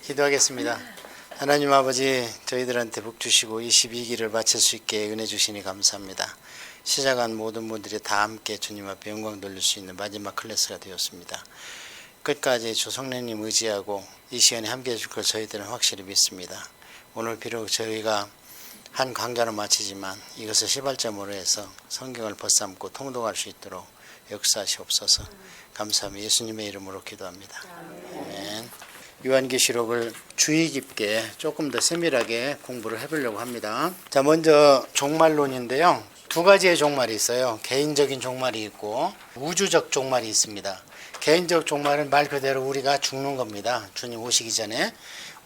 기도하겠습니다. 하나님 아버지, 저희들한테 복 주시고 22기를 마칠 수 있게 은혜 주시니 감사합니다. 시작한 모든 분들이 다 함께 주님 앞에 영광 돌릴 수 있는 마지막 클래스가 되었습니다. 끝까지 주 성령님 의지하고 이 시간에 함께 해줄 걸 저희들은 확실히 믿습니다. 오늘 비록 저희가 한 강좌는 마치지만 이것을 시발점으로 해서 성경을 벗삼고 통독할 수 있도록 역사하시옵소서. 감사하며 예수님의 이름으로 기도합니다. 아멘. 요한계시록을 주의 깊게 조금 더 세밀하게 공부를 해보려고 합니다. 자, 먼저 종말론인데요. 두 가지의 종말이 있어요. 개인적인 종말이 있고 우주적 종말이 있습니다. 개인적 종말은 말 그대로 우리가 죽는 겁니다. 주님 오시기 전에.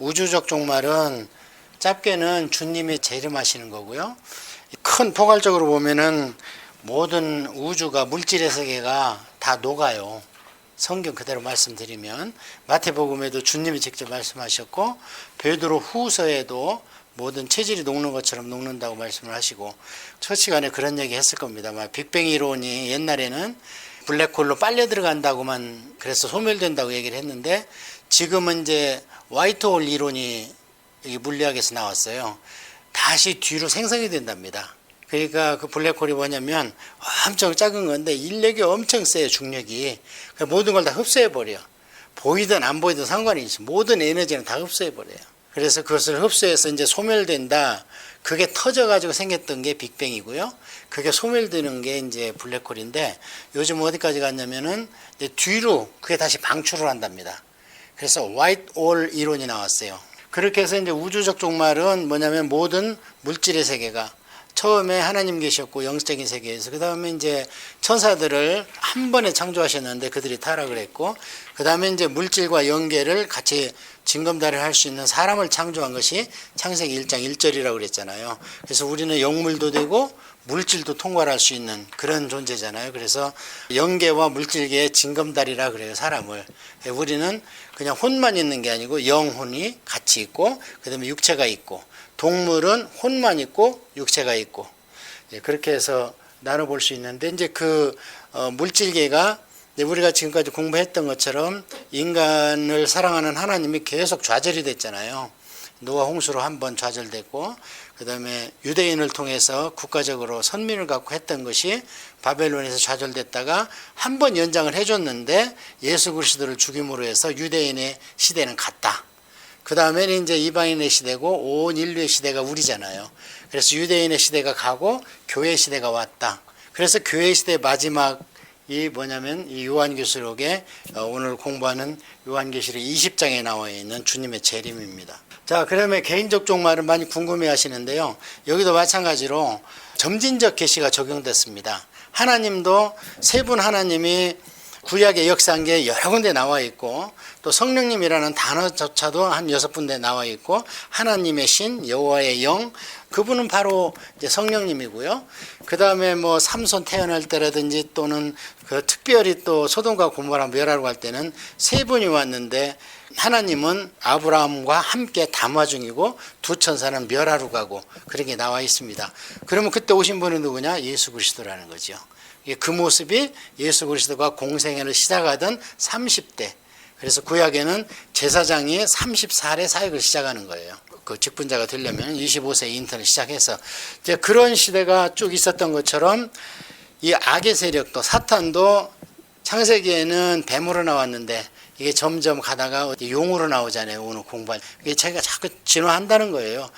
우주적 종말은 짧게는 주님이 재림하시는 거고요. 큰 포괄적으로 보면은 모든 우주가 물질의 세계가 다 녹아요. 성경 그대로 말씀드리면 마태복음에도 주님이 직접 말씀하셨고 베드로 후서에도 모든 체질이 녹는 것처럼 녹는다고 말씀을 하시고 첫 시간에 그런 얘기 했을 겁니다. 빅뱅 이론이 옛날에는 블랙홀로 빨려 들어간다고만 그래서 소멸된다고 얘기를 했는데 지금은 이제 화이트홀 이론이 물리학에서 나왔어요. 다시 뒤로 생성이 된답니다. 그러니까 그 블랙홀이 뭐냐면 엄청 작은 건데 인력이 엄청 세요. 중력이. 모든 걸 다 흡수해버려. 보이든 안 보이든 상관이 있어. 모든 에너지는 다 흡수해버려요. 그래서 그것을 흡수해서 이제 소멸된다. 그게 터져가지고 생겼던 게 빅뱅이고요. 그게 소멸되는 게 이제 블랙홀인데 요즘 어디까지 갔냐면은 이제 뒤로 그게 다시 방출을 한답니다. 그래서 화이트홀 이론이 나왔어요. 그렇게 해서 이제 우주적 종말은 뭐냐면 모든 물질의 세계가 처음에 하나님 계셨고 영적인 세계에서 그 다음에 이제 천사들을 한 번에 창조하셨는데 그들이 타락을 했고 그 다음에 이제 물질과 연계를 같이 징검다리를 할 수 있는 사람을 창조한 것이 창세기 1장 1절이라고 그랬잖아요. 그래서 우리는 영물도 되고 물질도 통과할 수 있는 그런 존재잖아요. 그래서 영계와 물질계의 징검다리라 그래요. 사람을. 우리는 그냥 혼만 있는 게 아니고 영혼이 같이 있고 그 다음에 육체가 있고 동물은 혼만 있고 육체가 있고 그렇게 해서 나눠볼 수 있는데 이제 그 물질계가 우리가 지금까지 공부했던 것처럼 인간을 사랑하는 하나님이 계속 좌절이 됐잖아요. 노아 홍수로 한번 좌절됐고 그 다음에 유대인을 통해서 국가적으로 선민을 갖고 했던 것이 바벨론에서 좌절됐다가 한 번 연장을 해줬는데 예수 그리스도를 죽임으로 해서 유대인의 시대는 갔다. 그 다음에는 이제 이방인의 시대고 온 인류의 시대가 우리잖아요. 그래서 유대인의 시대가 가고 교회 시대가 왔다. 그래서 교회 시대 마지막이 뭐냐면 이 요한계시록에 오늘 공부하는 요한계시록 20장에 나와 있는 주님의 재림입니다. 자, 그러면 개인적 종말은 많이 궁금해 하시는데요. 여기도 마찬가지로 점진적 계시가 적용됐습니다. 하나님도 세 분 하나님이 구약의 역사한 게 여러 군데 나와 있고 또 성령님이라는 단어조차도 한 6군데 나와 있고 하나님의 신, 여호와의 영 그분은 바로 이제 성령님이고요. 그 다음에 뭐 삼손 태어날 때라든지 또는 그 특별히 또 소돔과 고모라 멸하러 갈 때는 세 분이 왔는데 하나님은 아브라함과 함께 담화 중이고 두 천사는 멸하러 가고 그런 게 나와 있습니다. 그러면 그때 오신 분은 누구냐? 예수 그리스도라는 거죠. 그 모습이 예수 그리스도가 공생애를 시작하던 30대. 그래서 구약에는 제사장이 34례 사역을 시작하는 거예요. 그 직분자가 되려면 25세 인턴을 시작해서 이제 그런 시대가 쭉 있었던 것처럼 이 악의 세력도 사탄도 창세기에는 뱀으로 나왔는데 이게 점점 가다가 용으로 나오잖아요. 오늘 공부할 이게 자기가 자꾸 진화한다는 거예요.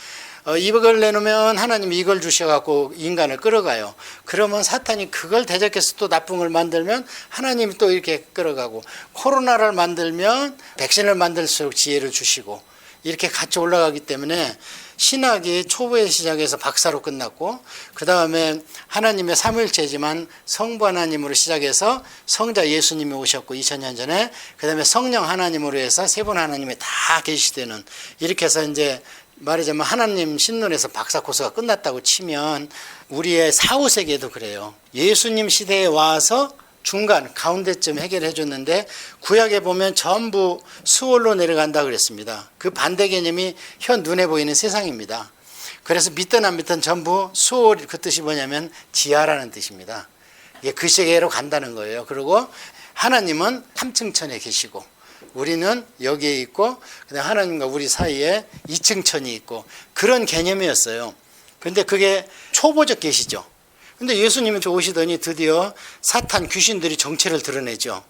이걸 내놓으면 하나님이 이걸 주셔갖고 인간을 끌어가요. 그러면 사탄이 그걸 대적해서 또 나쁜 걸 만들면 하나님이 또 이렇게 끌어가고 코로나를 만들면 백신을 만들수록 지혜를 주시고 이렇게 같이 올라가기 때문에 신학이 초보의 시작해서 박사로 끝났고 그 다음에 하나님의 삼위일체지만 성부 하나님으로 시작해서 성자 예수님이 오셨고 2000년 전에 그 다음에 성령 하나님으로 해서 세 분 하나님이 다 계시되는 이렇게 해서 이제 말하자면 하나님 신론에서 박사 코스가 끝났다고 치면 우리의 4, 5세기에도 그래요. 예수님 시대에 와서 중간 가운데쯤 해결해 줬는데 구약에 보면 전부 수월로 내려간다 그랬습니다. 그 반대 개념이 현 눈에 보이는 세상입니다. 그래서 믿든 안 믿든 전부 수월 그 뜻이 뭐냐면 지하라는 뜻입니다. 이게 그 세계로 간다는 거예요. 그리고 하나님은 3층천에 계시고 우리는 여기에 있고 그다음에 하나님과 우리 사이에 2층 천이 있고 그런 개념이었어요. 근데 그게 초보적 계시죠. 근데 예수님이 오시더니 드디어 사탄 귀신들이 정체를 드러내죠.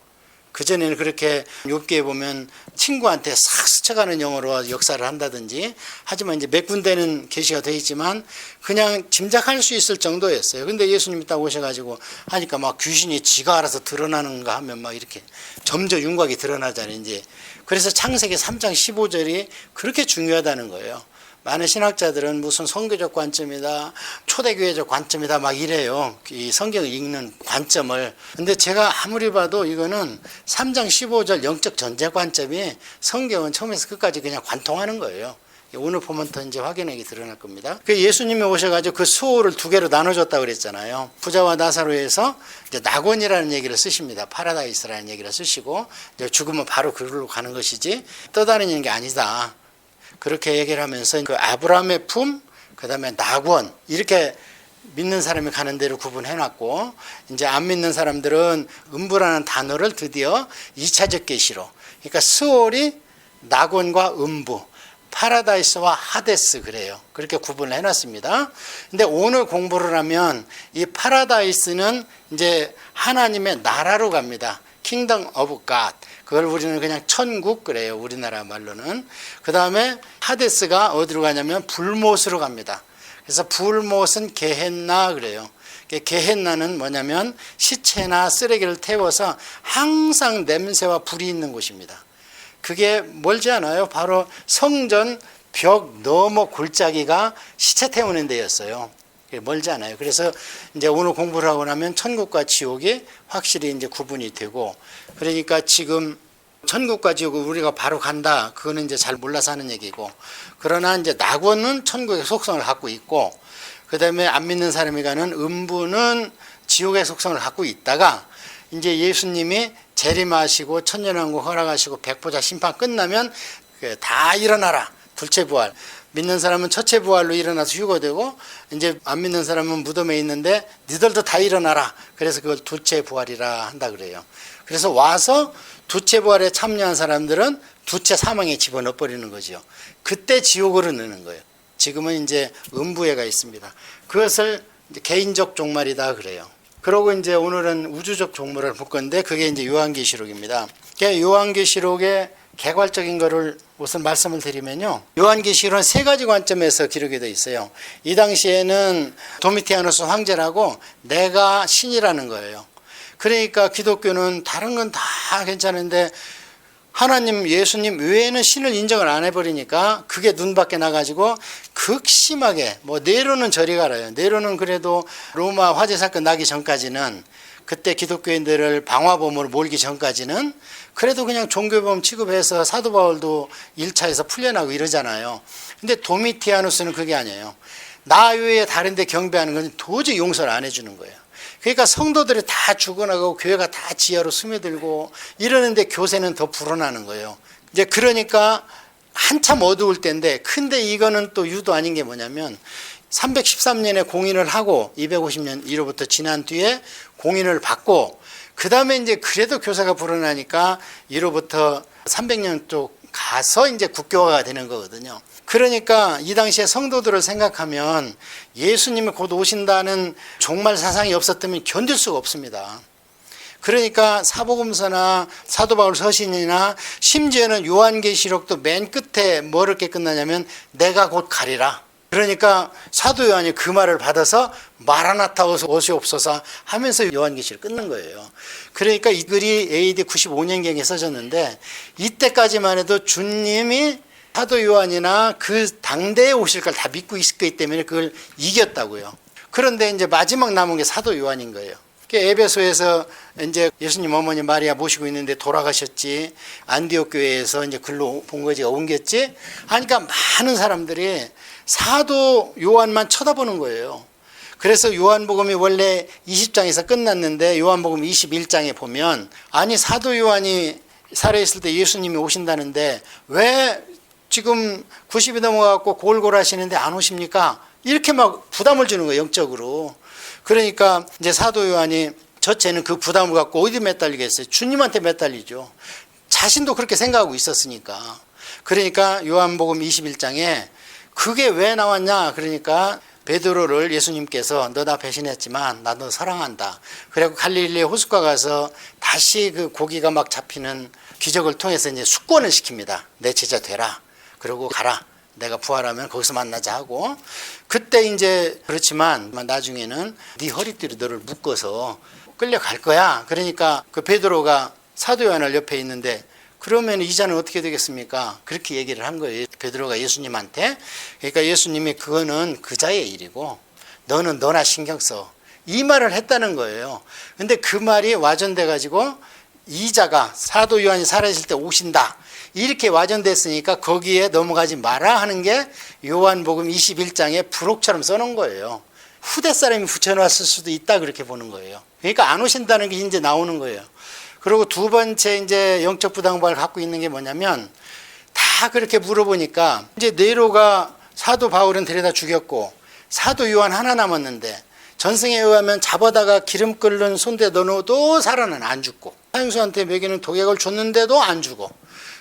그전에는 그렇게 욥기에 보면 친구한테 싹 스쳐가는 영어로 역사를 한다든지 하지만 이제 몇 군데는 계시가 되어 있지만 그냥 짐작할 수 있을 정도였어요. 근데 예수님이 딱 오셔가지고 하니까 막 귀신이 지가 알아서 드러나는가 하면 막 이렇게 점저 윤곽이 드러나잖아요. 이제 그래서 창세기 3장 15절이 그렇게 중요하다는 거예요. 많은 신학자들은 무슨 성교적 관점이다, 초대교회적 관점이다 막 이래요. 이 성경을 읽는 관점을. 근데 제가 아무리 봐도 이거는 3장 15절 영적 전제 관점이 성경은 처음에서 끝까지 그냥 관통하는 거예요. 오늘 보면 더 이제 확연하게 드러날 겁니다. 그 예수님이 오셔가지고 그 수호를 두 개로 나눠줬다고 그랬잖아요. 부자와 나사로에서 이제 낙원이라는 얘기를 쓰십니다. 파라다이스라는 얘기를 쓰시고 이제 죽으면 바로 그걸로 가는 것이지 떠다니는 게 아니다. 그렇게 얘기를 하면서 그 아브라함의 품, 그 다음에 낙원 이렇게 믿는 사람이 가는 데를 구분해놨고 이제 안 믿는 사람들은 음부라는 단어를 드디어 2차적 계시로 그러니까 스올이 낙원과 음부 파라다이스와 하데스 그래요. 그렇게 구분을 해놨습니다. 근데 오늘 공부를 하면 이 파라다이스는 이제 하나님의 나라로 갑니다. 킹덤 오브 갓. 그걸 우리는 그냥 천국 그래요. 우리나라 말로는. 그 다음에 하데스가 어디로 가냐면 불못으로 갑니다. 그래서 불못은 게헨나 그래요. 게헨나는 뭐냐면 시체나 쓰레기를 태워서 항상 냄새와 불이 있는 곳입니다. 그게 멀지 않아요. 바로 성전 벽 너머 골짜기가 시체 태우는 데였어요. 멀지 않아요. 그래서 이제 오늘 공부를 하고 나면 천국과 지옥이 확실히 이제 구분이 되고 그러니까 지금 천국과 지옥을 우리가 바로 간다. 그거는 이제 잘 몰라서 하는 얘기고 그러나 이제 낙원은 천국의 속성을 갖고 있고 그 다음에 안 믿는 사람이 가는 음부는 지옥의 속성을 갖고 있다가 이제 예수님이 재림하시고 천년왕국 허락하시고 백보자 심판 끝나면 다 일어나라. 둘째 부활. 믿는 사람은 첫째 부활로 일어나서 휴거되고 이제 안 믿는 사람은 무덤에 있는데 니들도 다 일어나라. 그래서 그걸 둘째 부활이라 한다 그래요. 그래서 와서 둘째 부활에 참여한 사람들은 둘째 사망에 집어넣어 버리는 거죠. 그때 지옥으로 넣는 거예요. 지금은 이제 음부에가 있습니다. 그것을 이제 개인적 종말이다 그래요. 그러고 이제 오늘은 우주적 종말을 볼 건데 그게 이제 요한계시록입니다. 요한계시록의 개괄적인 거를 우선 말씀을 드리면요. 요한계시록은 세 가지 관점에서 기록이 되어 있어요. 이 당시에는 도미티아누스 황제라고 내가 신이라는 거예요. 그러니까 기독교는 다른 건 다 괜찮은데 하나님 예수님 외에는 신을 인정을 안 해버리니까 그게 눈 밖에 나가지고 극심하게 뭐 네로는 저리 가라요. 네로는 그래도 로마 화재 사건 나기 전까지는 그때 기독교인들을 방화범으로 몰기 전까지는 그래도 그냥 종교범 취급해서 사도 바울도 1차에서 풀려나고 이러잖아요. 근데 도미티아누스는 그게 아니에요. 나 외에 다른 데 경배하는 건 도저히 용서를 안 해주는 거예요. 그러니까 성도들이 다 죽어나가고 교회가 다 지하로 스며들고 이러는데 교세는 더 불어나는 거예요. 이제 그러니까 한참 어두울 때인데 근데 이거는 또 유도 아닌 게 뭐냐면 313년에 공인을 하고 250년 이로부터 지난 뒤에 공인을 받고 그 다음에 이제 그래도 교사가 불어나니까 이로부터 300년 쪽 가서 이제 국교화가 되는 거거든요. 그러니까 이 당시에 성도들을 생각하면 예수님이 곧 오신다는 종말 사상이 없었다면 견딜 수가 없습니다. 그러니까 사복음서나 사도 바울 서신이나 심지어는 요한계시록도 맨 끝에 뭐 이렇게 끝나냐면 내가 곧 가리라. 그러니까 사도 요한이 그 말을 받아서 마라나타 오시옵소서 하면서 요한계시를 끊는 거예요. 그러니까 이 글이 AD 95년경에 써졌는데 이때까지만 해도 주님이 사도 요한이나 그 당대에 오실 걸 다 믿고 있기 때문에 그걸 이겼다고요. 그런데 이제 마지막 남은 게 사도 요한인 거예요. 에베소에서 이제 예수님 어머니 마리아 모시고 있는데 돌아가셨지. 안디옥 교회에서 이제 글로 본거지가 옮겼지. 하니까 많은 사람들이 사도 요한만 쳐다보는 거예요. 그래서 요한복음이 원래 20장에서 끝났는데 요한복음 21장에 보면 아니 사도 요한이 살아있을 때 예수님이 오신다는데 왜 지금 90이 넘어가고 골골하시는데 안 오십니까? 이렇게 막 부담을 주는 거예요. 영적으로. 그러니까 이제 사도 요한이 저체는 그 부담을 갖고 어디 매달리겠어요? 주님한테 매달리죠. 자신도 그렇게 생각하고 있었으니까. 그러니까 요한복음 21장에 그게 왜 나왔냐? 그러니까 베드로를 예수님께서 너 나 배신했지만 나 너 사랑한다. 그리고 갈릴리 호숫가 가서 다시 그 고기가 막 잡히는 기적을 통해서 이제 숙권을 시킵니다. 내 제자 되라. 그러고 가라. 내가 부활하면 거기서 만나자 하고, 그때 이제 그렇지만 나중에는 네 허리띠로 너를 묶어서 끌려갈 거야. 그러니까 그 베드로가 사도 요한을 옆에 있는데 그러면 이자는 어떻게 되겠습니까? 그렇게 얘기를 한 거예요. 베드로가 예수님한테. 그러니까 예수님이 그거는 그자의 일이고 너는 너나 신경 써. 이 말을 했다는 거예요. 근데 그 말이 와전돼 가지고 이자가 사도 요한이 살아있을 때 오신다. 이렇게 와전됐으니까 거기에 넘어가지 마라 하는 게 요한복음 21장에 부록처럼 써놓은 거예요. 후대 사람이 붙여놨을 수도 있다 그렇게 보는 거예요. 그러니까 안 오신다는 게 이제 나오는 거예요. 그리고 두 번째 이제 영적 부당방을 갖고 있는 게 뭐냐면 다 그렇게 물어보니까 이제 네로가 사도 바울은 데려다 죽였고 사도 요한 하나 남았는데 전승에 의하면 잡아다가 기름 끓는 손대 넣어도 살아는 안 죽고 사형수한테 먹이는 독약을 줬는데도 안 죽어.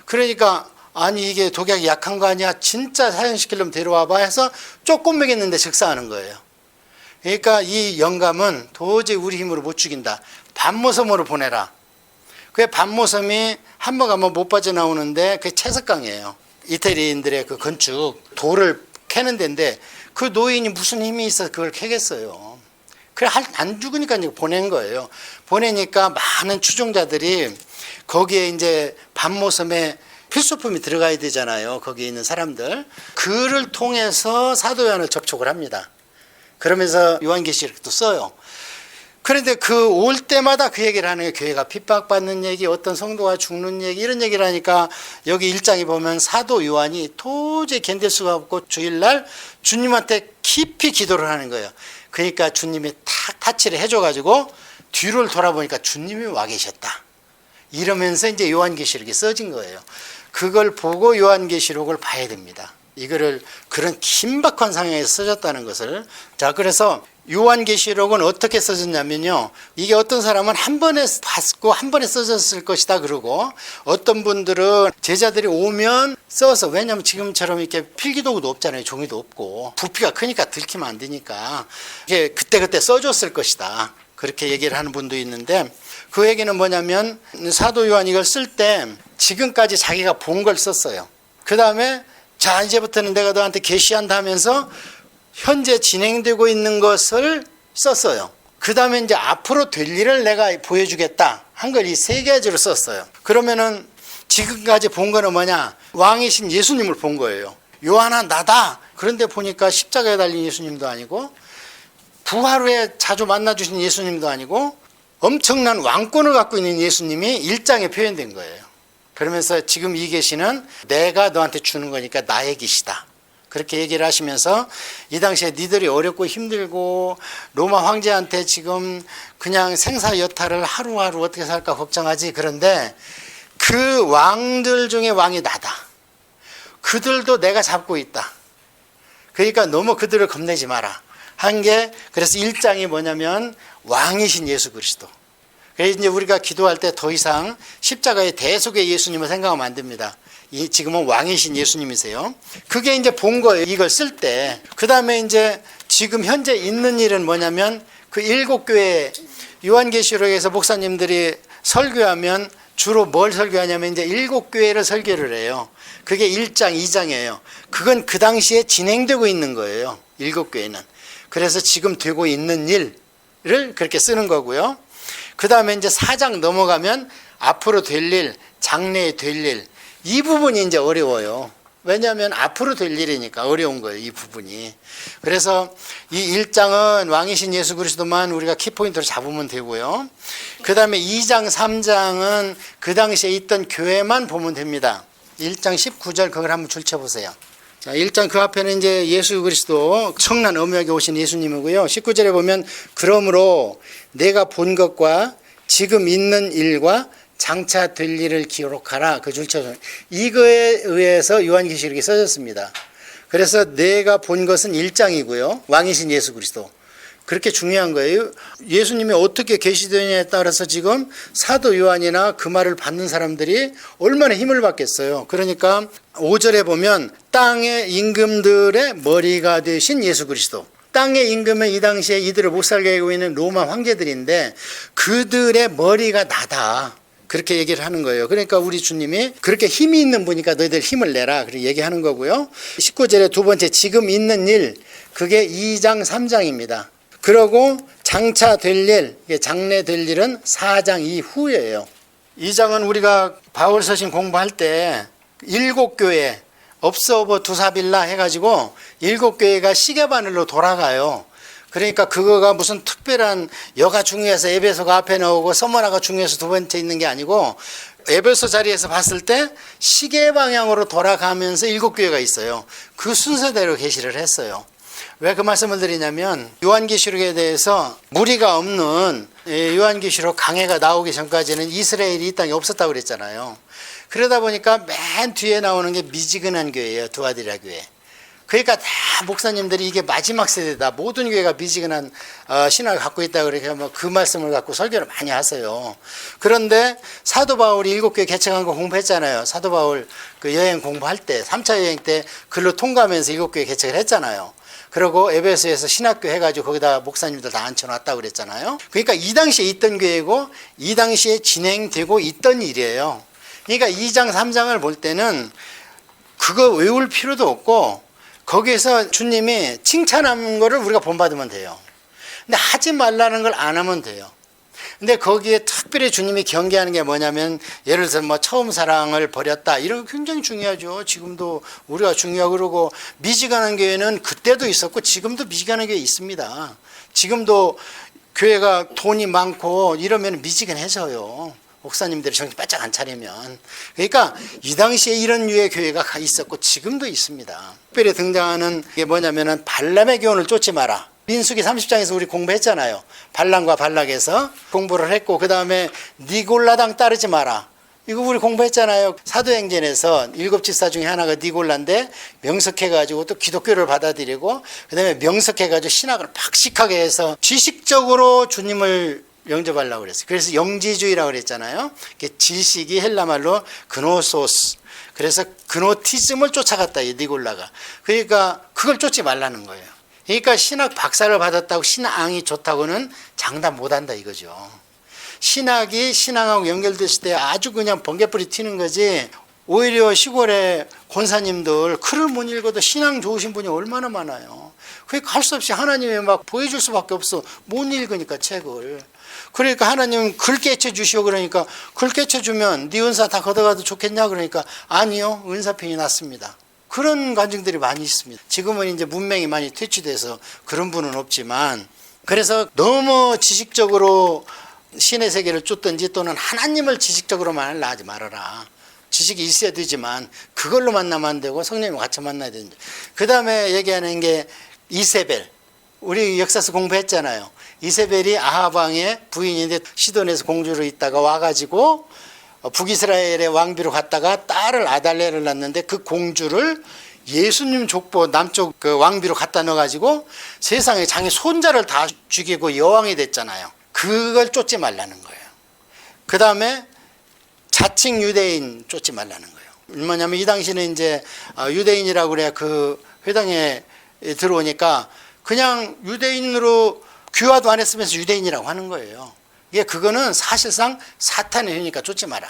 그러니까 아니 이게 독약이 약한 거 아니야? 진짜 사형시키려면 데려와봐 해서 조금 먹였는데 즉사하는 거예요. 그러니까 이 영감은 도저히 우리 힘으로 못 죽인다. 반모섬으로 보내라. 그 반모섬이 한 번 가면 못 빠져나오는데 그게 채석강이에요. 이태리인들의 그 건축 돌을 캐는 데인데 그 노인이 무슨 힘이 있어서 그걸 캐겠어요. 그래 안 죽으니까 이제 보낸 거예요. 보내니까 많은 추종자들이 거기에 이제 반모섬에 필수품이 들어가야 되잖아요. 거기에 있는 사람들. 그를 통해서 사도 요한을 접촉을 합니다. 그러면서 요한계시록도 써요. 그런데 그 올 때마다 그 얘기를 하는 거예요. 교회가 핍박받는 얘기, 어떤 성도가 죽는 얘기, 이런 얘기를 하니까 여기 1장에 보면 사도 요한이 도저히 견딜 수가 없고 주일날 주님한테 깊이 기도를 하는 거예요. 그러니까 주님이 탁 타치를 해줘가지고 뒤를 돌아보니까 주님이 와 계셨다. 이러면서 이제 요한계시록이 써진 거예요. 그걸 보고 요한계시록을 봐야 됩니다. 이거를 그런 긴박한 상황에서 써졌다는 것을. 자, 그래서 요한계시록은 어떻게 써졌냐면요. 이게 어떤 사람은 한 번에 봤고 한 번에 써졌을 것이다 그러고 어떤 분들은 제자들이 오면 써서, 왜냐하면 지금처럼 이렇게 필기도구도 없잖아요. 종이도 없고 부피가 크니까 들키면 안 되니까 이게 그때그때 써줬을 것이다. 그렇게 얘기를 하는 분도 있는데 그 얘기는 뭐냐면 사도 요한 이걸 쓸 때 지금까지 자기가 본 걸 썼어요. 그 다음에 자 이제부터는 내가 너한테 계시한다 하면서 현재 진행되고 있는 것을 썼어요. 그 다음에 이제 앞으로 될 일을 내가 보여주겠다 한 걸 이 세 가지로 썼어요. 그러면은 지금까지 본 거는 뭐냐? 왕이신 예수님을 본 거예요. 요한아 나다. 그런데 보니까 십자가에 달린 예수님도 아니고 부활 후에 자주 만나주신 예수님도 아니고 엄청난 왕권을 갖고 있는 예수님이 1장에 표현된 거예요. 그러면서 지금 이 계시는 내가 너한테 주는 거니까 나의 계시다. 그렇게 얘기를 하시면서 이 당시에 니들이 어렵고 힘들고 로마 황제한테 지금 그냥 생사여탈을 하루하루 어떻게 살까 걱정하지. 그런데 그 왕들 중에 왕이 나다. 그들도 내가 잡고 있다. 그러니까 너무 그들을 겁내지 마라. 한 게, 그래서 1장이 뭐냐면 왕이신 예수 그리스도. 그래서 이제 우리가 기도할 때 더 이상 십자가의 대속의 예수님을 생각하면 안 됩니다. 지금은 왕이신 예수님이세요. 그게 이제 본 거예요. 이걸 쓸 때. 그 다음에 이제 지금 현재 있는 일은 뭐냐면 그 7교회 요한계시록에서 목사님들이 설교하면 주로 뭘 설교하냐면 이제 7교회를 설교를 해요. 그게 1장, 2장이에요. 그건 그 당시에 진행되고 있는 거예요. 7교회는. 그래서 지금 되고 있는 일을 그렇게 쓰는 거고요. 그 다음에 이제 4장 넘어가면 앞으로 될 일, 장래에 될 일, 이 부분이 이제 어려워요. 왜냐하면 앞으로 될 일이니까 어려운 거예요, 이 부분이. 그래서 이 1장은 왕이신 예수 그리스도만 우리가 키포인트로 잡으면 되고요. 그 다음에 2장, 3장은 그 당시에 있던 교회만 보면 됩니다. 1장 19절 그걸 한번 줄쳐보세요. 자, 1장 그 앞에는 이제 예수 그리스도 청란 어미하게 오신 예수님이고요. 19절에 보면 그러므로 내가 본 것과 지금 있는 일과 장차 될 일을 기록하라. 그 줄쳐서 이거에 의해서 요한계시록이 써졌습니다. 그래서 내가 본 것은 1장이고요. 왕이신 예수 그리스도. 그렇게 중요한 거예요. 예수님이 어떻게 계시되냐에 따라서 지금 사도 요한이나 그 말을 받는 사람들이 얼마나 힘을 받겠어요. 그러니까 5절에 보면 땅의 임금들의 머리가 되신 예수 그리스도. 땅의 임금은 이 당시에 이들을 못 살게 하고 있는 로마 황제들인데 그들의 머리가 나다. 그렇게 얘기를 하는 거예요. 그러니까 우리 주님이 그렇게 힘이 있는 분이니까 너희들 힘을 내라. 그렇게 얘기하는 거고요. 19절에 두 번째 지금 있는 일, 그게 2장 3장입니다. 그러고 장차 될 일, 장래 될 일은 4장 이후예요. 2장은 우리가 바울 서신 공부할 때 7교회 업서버 두사빌라 해가지고 7교회가 시계바늘로 돌아가요. 그러니까 그거가 무슨 특별한 여가 중요해서 에베소가 앞에 나오고 서머나가 중요해서 두 번째 있는 게 아니고 에베소 자리에서 봤을 때 시계 방향으로 돌아가면서 7교회가 있어요. 그 순서대로 계시를 했어요. 왜 그 말씀을 드리냐면 요한계시록에 대해서 무리가 없는 요한계시록 강해가 나오기 전까지는 이스라엘이 이 땅에 없었다고 그랬잖아요. 그러다 보니까 맨 뒤에 나오는 게 미지근한 교회예요. 두아디라 교회. 그러니까 다 목사님들이 이게 마지막 세대다. 모든 교회가 미지근한 신학을 갖고 있다. 그러니까 뭐 그 말씀을 갖고 설교를 많이 하세요. 그런데 사도 바울이 7교회 개척한 거 공부했잖아요. 사도 바울 그 여행 공부할 때 3차 여행 때 글로 통과하면서 7교회 개척을 했잖아요. 그리고 에베소에서 신학교 해가지고 거기다 목사님들 다 앉혀놨다고 그랬잖아요. 그러니까 이 당시에 있던 교회고 이 당시에 진행되고 있던 일이에요. 그러니까 2장 3장을 볼 때는 그거 외울 필요도 없고 거기에서 주님이 칭찬한 거를 우리가 본받으면 돼요. 근데 하지 말라는 걸 안 하면 돼요. 근데 거기에 특별히 주님이 경계하는 게 뭐냐면 예를 들어서 뭐 처음 사랑을 버렸다 이런 거 굉장히 중요하죠. 지금도 우리가 중요하고 그러고 미지근한 교회는 그때도 있었고 지금도 미지근한 교회 있습니다. 지금도 교회가 돈이 많고 이러면 미지근해져요. 목사님들이 정신 바짝 안 차리면. 그러니까 이 당시에 이런 류의 교회가 있었고 지금도 있습니다. 특별히 등장하는 게 뭐냐면은 발람의 교훈을 쫓지 마라. 민수기 30장에서 우리 공부했잖아요. 발람과 발락에서 공부를 했고 그 다음에 니골라당 따르지 마라. 이거 우리 공부했잖아요. 사도행전에서 7집사 중에 하나가 니골라인데 명석해가지고 또 기독교를 받아들이고 그 다음에 명석해가지고 신학을 박식하게 해서 지식적으로 주님을 영접하려고 그랬어요. 그래서 영지주의라고 그랬잖아요. 지식이 헬라말로 그노소스. 그래서 그노티즘을 쫓아갔다, 이 니골라가. 그러니까 그걸 쫓지 말라는 거예요. 그러니까 신학 박사를 받았다고 신앙이 좋다고는 장담 못한다 이거죠. 신학이 신앙하고 연결됐을 때 아주 그냥 번개불이 튀는 거지. 오히려 시골의 권사님들 글을 못 읽어도 신앙 좋으신 분이 얼마나 많아요. 그게 갈 수 없이 하나님이 막 보여줄 수밖에 없어. 못 읽으니까 책을. 그러니까 하나님은 글 깨쳐주시오. 그러니까 글 깨쳐주면 네 은사 다 걷어가도 좋겠냐. 그러니까 아니요, 은사편이 낫습니다. 그런 간증들이 많이 있습니다. 지금은 이제 문명이 많이 퇴치돼서 그런 분은 없지만, 그래서 너무 지식적으로 신의 세계를 쫓든지 또는 하나님을 지식적으로만 하지 말아라. 지식이 있어야 되지만 그걸로 만나면 안 되고 성령님과 같이 만나야 되는데. 그 다음에 얘기하는 게 이세벨. 우리 역사서 공부했잖아요. 이세벨이 아합 왕의 부인인데 시돈에서 공주로 있다가 와가지고 북이스라엘의 왕비로 갔다가 딸을 아달레를 낳는데 그 공주를 예수님 족보 남쪽 그 왕비로 갖다 넣어가지고 세상에 자기 손자를 다 죽이고 여왕이 됐잖아요. 그걸 쫓지 말라는 거예요. 그 다음에 자칭 유대인 쫓지 말라는 거예요. 뭐냐면 이 당시는 이제 유대인이라고 그래야 그 회당에 들어오니까 그냥 유대인으로 귀화도 안 했으면서 유대인이라고 하는 거예요. 이게 그거는 사실상 사탄의 회니까 쫓지 마라.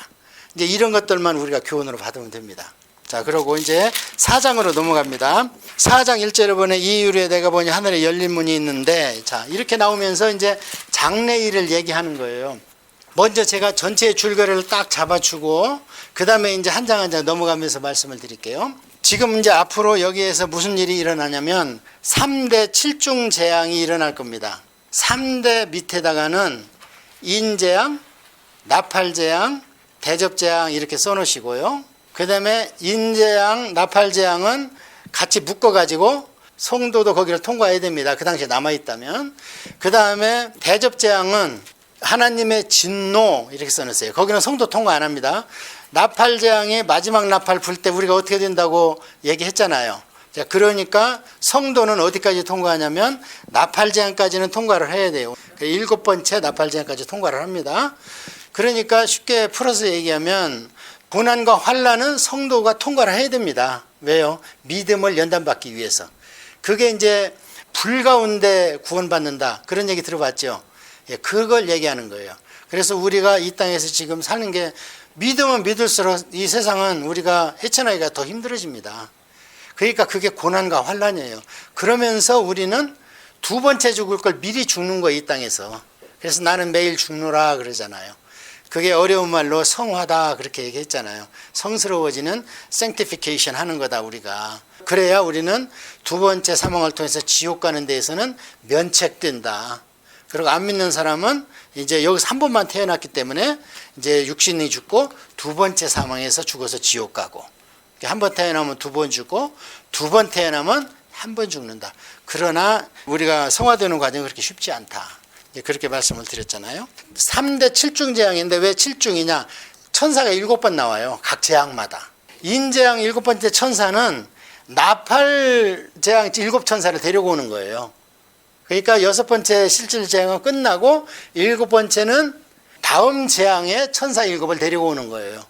이제 이런 것들만 우리가 교훈으로 받으면 됩니다. 자, 그러고 이제 4장으로 넘어갑니다. 4장 1절에 보니 이 이후에 내가 보니 하늘에 열린 문이 있는데, 자, 이렇게 나오면서 이제 장래일을 얘기하는 거예요. 먼저 제가 전체의 줄거리를 딱 잡아주고 그 다음에 이제 한 장 한 장 넘어가면서 말씀을 드릴게요. 지금 이제 앞으로 여기에서 무슨 일이 일어나냐면 3대 7중 재앙이 일어날 겁니다. 3대 밑에다가는 인재앙, 나팔재앙, 대접재앙 이렇게 써놓으시고요. 그 다음에 인재앙, 나팔재앙은 같이 묶어가지고 성도도 거기를 통과해야 됩니다. 그 당시에 남아있다면. 그 다음에 대접재앙은 하나님의 진노 이렇게 써놨어요. 거기는 성도 통과 안 합니다. 나팔재앙이 마지막 나팔 불 때 우리가 어떻게 된다고 얘기했잖아요. 자, 그러니까 성도는 어디까지 통과하냐면 나팔제한까지는 통과를 해야 돼요. 7번째 나팔제한까지 통과를 합니다. 그러니까 쉽게 풀어서 얘기하면 고난과 환난은 성도가 통과를 해야 됩니다. 왜요? 믿음을 연단받기 위해서. 그게 이제 불 가운데 구원받는다. 그런 얘기 들어봤죠? 예, 그걸 얘기하는 거예요. 그래서 우리가 이 땅에서 지금 사는 게 믿으면 믿을수록 이 세상은 우리가 헤쳐나기가 더 힘들어집니다. 그러니까 그게 고난과 환난이에요. 그러면서 우리는 두 번째 죽을 걸 미리 죽는 거예요, 이 땅에서. 그래서 나는 매일 죽노라 그러잖아요. 그게 어려운 말로 성화다 그렇게 얘기했잖아요. 성스러워지는 sanctification 하는 거다 우리가. 그래야 우리는 두 번째 사망을 통해서 지옥 가는 데에서는 면책된다. 그리고 안 믿는 사람은 이제 여기서 한 번만 태어났기 때문에 이제 육신이 죽고 두 번째 사망에서 죽어서 지옥 가고, 한 번 태어나면 두 번 죽고 두 번 태어나면 한 번 죽는다. 그러나 우리가 성화되는 과정이 그렇게 쉽지 않다. 그렇게 말씀을 드렸잖아요. 3대 7중 재앙인데 왜 7중이냐? 천사가 7번 나와요. 각 재앙마다. 인재앙 7번째 천사는 나팔 재앙 7천사를 데려오는 거예요. 그러니까 6번째 실질 재앙은 끝나고 7번째는 다음 재앙에 천사 7을 데리고 오는 거예요.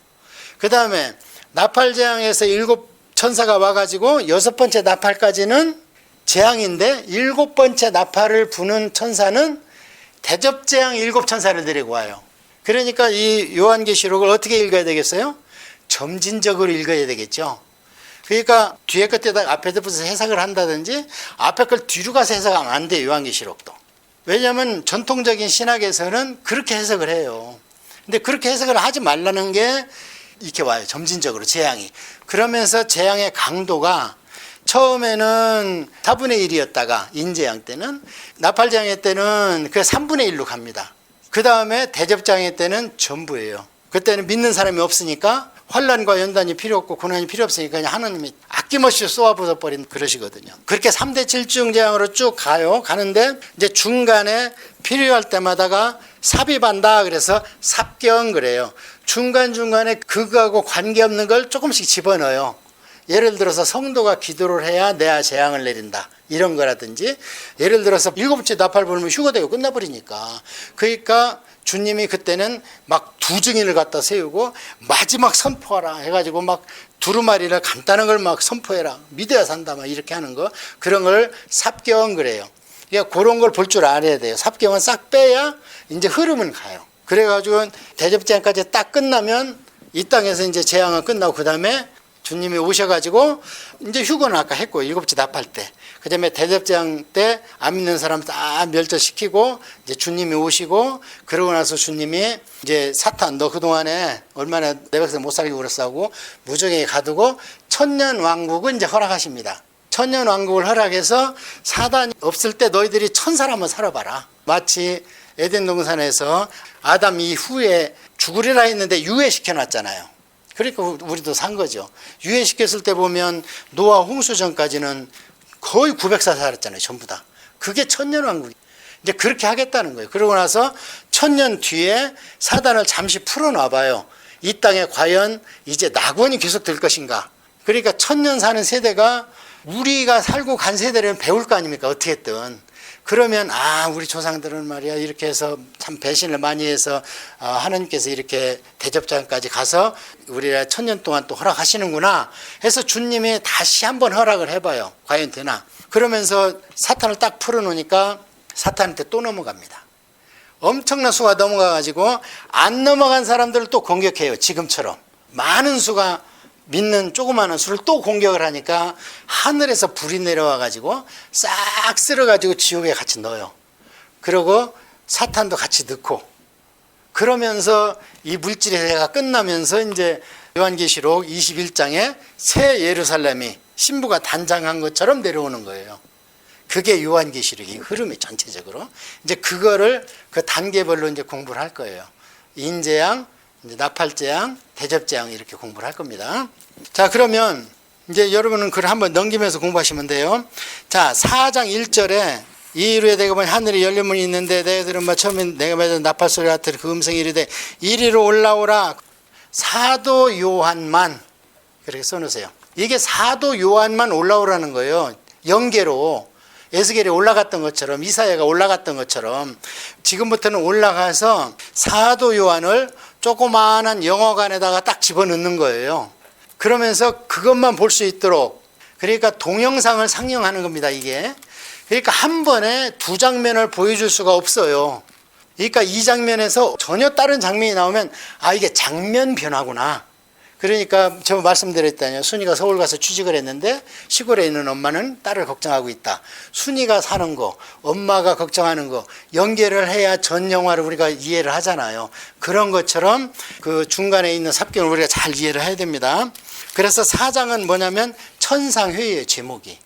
그 다음에 나팔 재앙에서 7천사가 와가지고 6번째 나팔까지는 재앙인데 7번째 나팔을 부는 천사는 대접재앙 7천사를 데리고 와요. 그러니까 이 요한계시록을 어떻게 읽어야 되겠어요? 점진적으로 읽어야 되겠죠. 그러니까 뒤에 것에다 앞에 붙여서 해석을 한다든지 앞에 걸 뒤로 가서 해석하면 안 돼요. 요한계시록도. 왜냐하면 전통적인 신학에서는 그렇게 해석을 해요. 근데 그렇게 해석을 하지 말라는 게 이렇게 와요. 점진적으로 재앙이. 그러면서 재앙의 강도가 처음에는 4분의 1이었다가 인재앙 때는, 나팔장애 때는 그 3분의 1로 갑니다. 그 다음에 대접장애 때는 전부예요. 그때는 믿는 사람이 없으니까 환난과 연단이 필요 없고 고난이 필요 없으니까 그냥 하나님이 아낌없이 쏘아부숴버린 그러시거든요. 그렇게 3대 7중 재앙으로 쭉 가요. 가는데 이제 중간에 필요할 때마다가 삽입한다. 그래서 삽경 그래요. 중간중간에 그거하고 관계없는 걸 조금씩 집어넣어요. 예를 들어서 성도가 기도를 해야 내가 재앙을 내린다. 이런 거라든지, 예를 들어서 7번째 나팔 불면 휴거되고 끝나버리니까. 그러니까 주님이 그때는 막 두 증인을 갖다 세우고 마지막 선포하라 해가지고 막 두루마리를 간단한 걸 막 선포해라. 믿어야 산다. 막 이렇게 하는 거. 그런 걸 삽경 그래요. 그러니까 그런 걸 볼 줄 알아야 돼요. 삽경은 싹 빼야 이제 흐름은 가요. 그래가지고 대접재앙까지 딱 끝나면 이 땅에서 이제 재앙은 끝나고 그 다음에 주님이 오셔가지고 이제 휴거는 아까 했고 7번째 나팔 때, 그 다음에 대접재앙 때 안 믿는 사람 다 멸절시키고 이제 주님이 오시고, 그러고 나서 주님이 이제 사탄 너 그동안에 얼마나 내 백성 못 살게 굴었다고 무적에게 가두고 천년 왕국은 이제 허락하십니다. 천년 왕국을 허락해서 사단이 없을 때 너희들이 천사로 한번 살아봐라. 마치 에덴 동산에서 아담 이후에 죽으리라 했는데 유예시켜놨잖아요. 그러니까 우리도 산 거죠. 유예시켰을 때 보면 노아 홍수 전까지는 거의 900살 살았잖아요. 전부 다. 그게 천년왕국. 이제 그렇게 하겠다는 거예요. 그러고 나서 천년 뒤에 사단을 잠시 풀어놔봐요. 이 땅에 과연 이제 낙원이 계속 될 것인가. 그러니까 천년 사는 세대가 우리가 살고 간 세대를 배울 거 아닙니까? 어떻게든. 그러면 우리 조상들은 말이야 이렇게 해서 참 배신을 많이 해서 하나님께서 이렇게 대접장까지 가서 우리가 천년 동안 또 허락하시는구나 해서 주님이 다시 한번 허락을 해봐요. 과연 되나. 그러면서 사탄을 딱 풀어놓으니까 사탄한테 또 넘어갑니다. 엄청난 수가 넘어가가지고 안 넘어간 사람들을 또 공격해요. 지금처럼 많은 수가 믿는 조그마한 수를 또 공격을 하니까 하늘에서 불이 내려와가지고 싹 쓸어가지고 지옥에 같이 넣어요. 그리고 사탄도 같이 넣고, 그러면서 이 물질의 세가 끝나면서 이제 요한계시록 21장에 새 예루살렘이 신부가 단장한 것처럼 내려오는 거예요. 그게 요한계시록의 흐름이 전체적으로. 이제 그거를 그 단계별로 이제 공부를 할 거예요. 인재양, 이제 나팔재앙, 대접재앙 이렇게 공부를 할 겁니다. 자, 그러면 이제 여러분은 그걸 한번 넘기면서 공부하시면 돼요. 자, 4장 1절에 이르되 내가 보니 하늘에 열린 문이 있는데 내가 들은 바 처음에 내가 맺은 나팔 소리 같은 그 음성이 이르되 이리로 올라오라. 사도 요한만 그렇게 써놓으세요. 이게 사도 요한만 올라오라는 거예요. 영계로 에스겔이 올라갔던 것처럼, 이사야가 올라갔던 것처럼 지금부터는 올라가서 사도 요한을 조그마한 영화관에다가 딱 집어넣는 거예요. 그러면서 그것만 볼 수 있도록, 그러니까 동영상을 상영하는 겁니다, 이게. 그러니까 한 번에 두 장면을 보여줄 수가 없어요. 그러니까 이 장면에서 전혀 다른 장면이 나오면 아, 이게 장면 변화구나. 그러니까 저 말씀드렸다니요. 순이가 서울 가서 취직을 했는데 시골에 있는 엄마는 딸을 걱정하고 있다. 순이가 사는 거, 엄마가 걱정하는 거 연결을 해야 전 영화를 우리가 이해를 하잖아요. 그런 것처럼 그 중간에 있는 삽경을 우리가 잘 이해를 해야 됩니다. 그래서 4장은 뭐냐면 천상회의의 제목이.